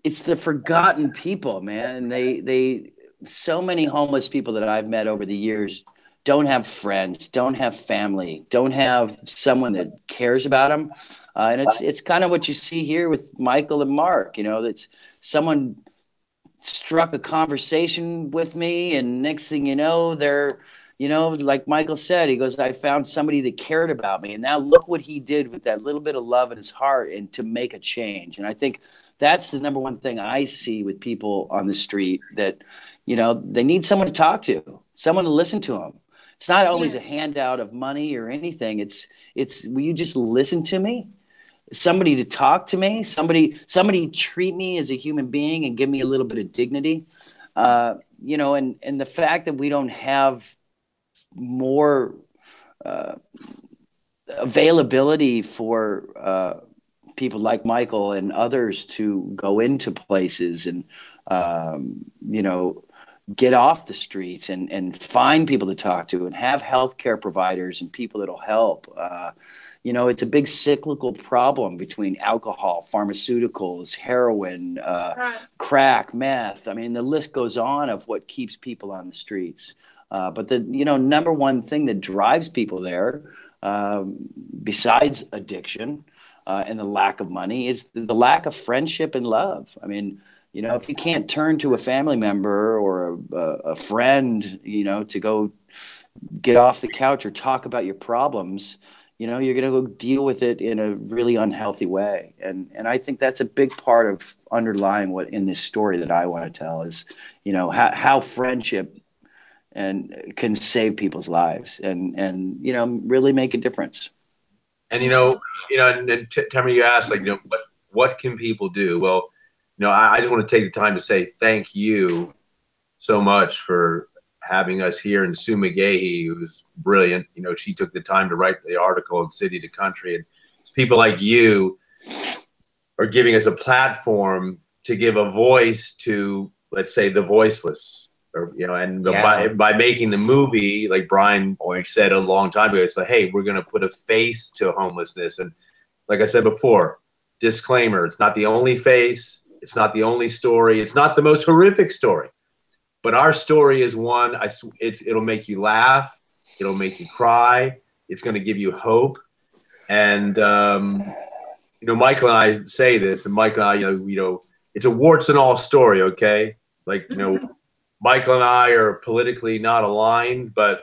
it's the forgotten people, man. And so many homeless people that I've met over the years don't have friends, don't have family, don't have someone that cares about them. And it's kind of what you see here with Michael and Mark, you know, that's someone struck a conversation with me, and next thing you know, they're, you know, like Michael said, he goes, I found somebody that cared about me. And now look what he did with that little bit of love in his heart and to make a change. And I think that's the number one thing I see with people on the street, that, you know, they need someone to talk to, someone to listen to them. It's not always a handout of money or anything. It's will you just listen to me? Somebody to talk to me, somebody treat me as a human being and give me a little bit of dignity. You know, and the fact that we don't have more availability for people like Michael and others to go into places and, you know, get off the streets and find people to talk to and have healthcare providers and people that'll help. You know, it's a big cyclical problem between alcohol, pharmaceuticals, heroin, crack, meth. I mean, the list goes on of what keeps people on the streets. But the, you know, number one thing that drives people there, besides addiction and the lack of money, is the lack of friendship and love. I mean, you know, if you can't turn to a family member or a friend, you know, to go get off the couch or talk about your problems, you know, you're going to go deal with it in a really unhealthy way. And I think that's a big part of underlying what in this story that I want to tell is, you know, how friendship and can save people's lives and you know, really make a difference. And and Tamarah, you asked, like, you know, what can people do? Well, you know, I just want to take the time to say thank you so much for having us here. And Sue McGahee, who was brilliant, you know, she took the time to write the article in City to Country, and it's people like you are giving us a platform to give a voice to, let's say, the voiceless. Or, you know, and by making the movie, like Brian said a long time ago, it's like, hey, we're going to put a face to homelessness. And like I said before, disclaimer, it's not the only face, it's not the only story, it's not the most horrific story, but our story is one. It'll make you laugh, it'll make you cry, it's going to give you hope. And you know, Michael and I say this, and Michael and I, you know, it's a warts and all story, okay? Like, you know. Michael and I are politically not aligned, but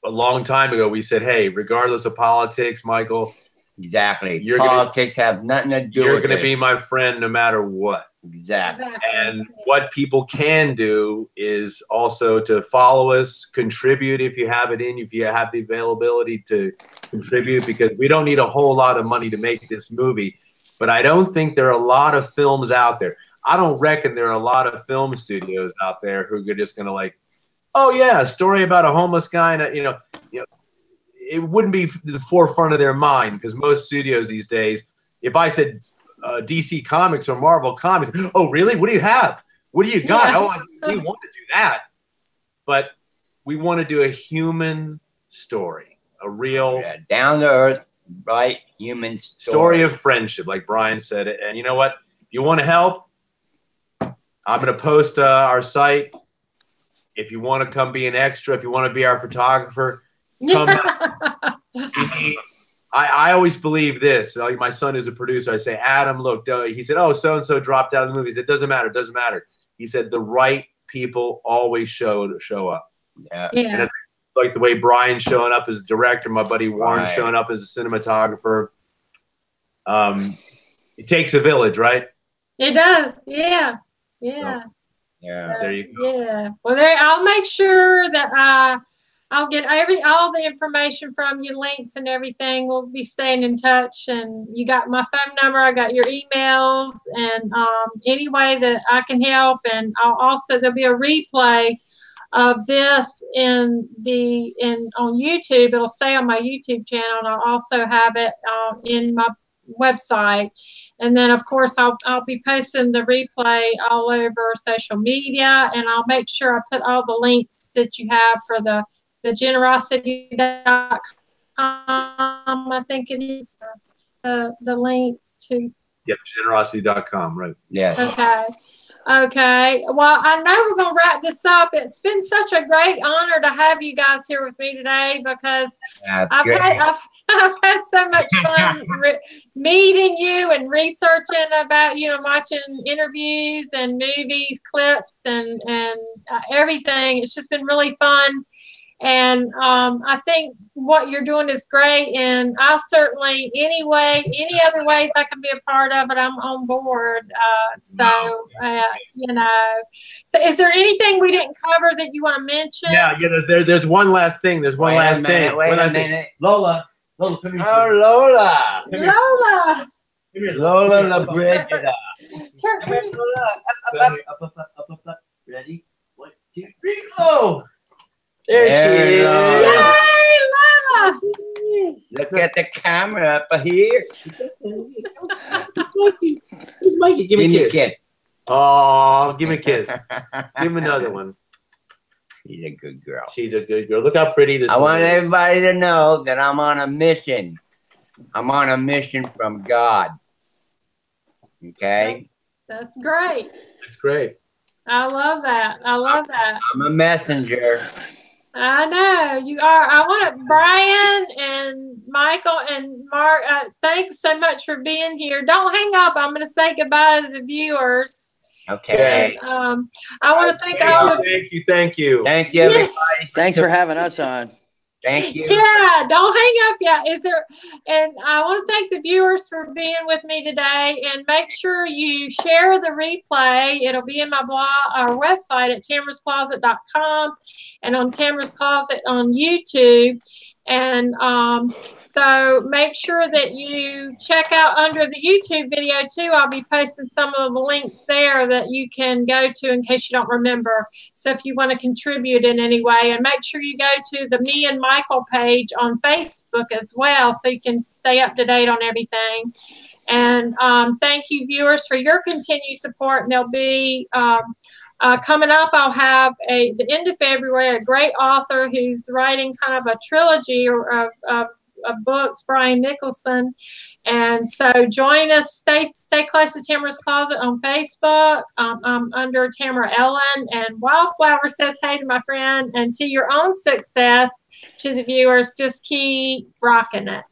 a long time ago we said, hey, regardless of politics, Michael. Exactly. Politics have nothing to do with it. You're going to be my friend no matter what. Exactly. And what people can do is also to follow us, contribute if you have it if you have the availability to contribute, because we don't need a whole lot of money to make this movie. But I don't think there are a lot of films out there. I don't reckon there are a lot of film studios out there who are just going to like, oh yeah, a story about a homeless guy, and you know, it wouldn't be the forefront of their mind, because most studios these days, if I said DC Comics or Marvel Comics, oh really? What do you have? What do you got? Yeah. Oh, we want to do that, but we want to do a human story, a real down to earth, right human story of friendship, like Brian said. And you know what? If you want to help, I'm going to post our site. If you want to come be an extra, if you want to be our photographer, come help. I always believe this. Like my son is a producer. I say, Adam, look, he said, oh, so-and-so dropped out of the movie. He said, doesn't matter. It doesn't matter. He said, the right people always show up. Yeah. And it's like the way Brian's showing up as a director, my buddy Warren's showing up as a cinematographer. It takes a village, right? It does. Yeah. Yeah. So, yeah. There you go. Yeah. Well, I'll make sure that I'll get all the information from you, links and everything. We'll be staying in touch, and you got my phone number. I got your emails, and any way that I can help. And there'll be a replay of this on YouTube. It'll stay on my YouTube channel, and I'll also have it in my website. And then of course I'll be posting the replay all over social media, and I'll make sure I put all the links that you have for the generosity.com, I think it is the link to. Yep, generosity.com, right. Yes. Okay. Well, I know we're going to wrap this up. It's been such a great honor to have you guys here with me today, because I've had so much fun meeting you and researching about you and watching interviews and movies, clips, and everything. It's just been really fun. And I think what you're doing is great, and I'll certainly, any other ways I can be a part of it, I'm on board. You know, so is there anything we didn't cover that you want to mention? Yeah, there's one last thing. There's one last thing. Wait a minute. Lola, come here. Oh, Lola. Lola. Come here. Lola La Brigida. Up. Ready? 1, 2, 3, go! There she is. Yay, Lola! Look at the camera up here. It's Mikey. Give me a kiss. Oh, give me a kiss. Give him another one. She's a good girl. She's a good girl. Look how pretty this is. I want everybody to know that I'm on a mission. I'm on a mission from God. Okay? That's great. That's great. I love that. I love that. I'm a messenger. I know you are. I want to, Brian and Michael and Mark, thanks so much for being here. Don't hang up. I'm going to say goodbye to the viewers. Okay. And, I want to thank all of you. Thank you. Thank you, everybody. Thanks for having us on. Thank you. Yeah, don't hang up yet. And I want to thank the viewers for being with me today, and make sure you share the replay. It'll be in my blog, our website at tamarahscloset.com, and on Tamarah's Closet on YouTube. And so make sure that you check out under the YouTube video too. I'll be posting some of the links there that you can go to in case you don't remember. So if you want to contribute in any way, and make sure you go to the Me and Michael page on Facebook as well, so you can stay up to date on everything. And thank you, viewers, for your continued support. And there'll be coming up, I'll have the end of February, a great author who's writing kind of a trilogy of books, Brian Nicholson. And so join us, stay close to Tamarah's Closet on Facebook. I'm under Tamarah Ellen, and Wildflower says hey to my friend, and to your own success, to the viewers, just keep rocking it.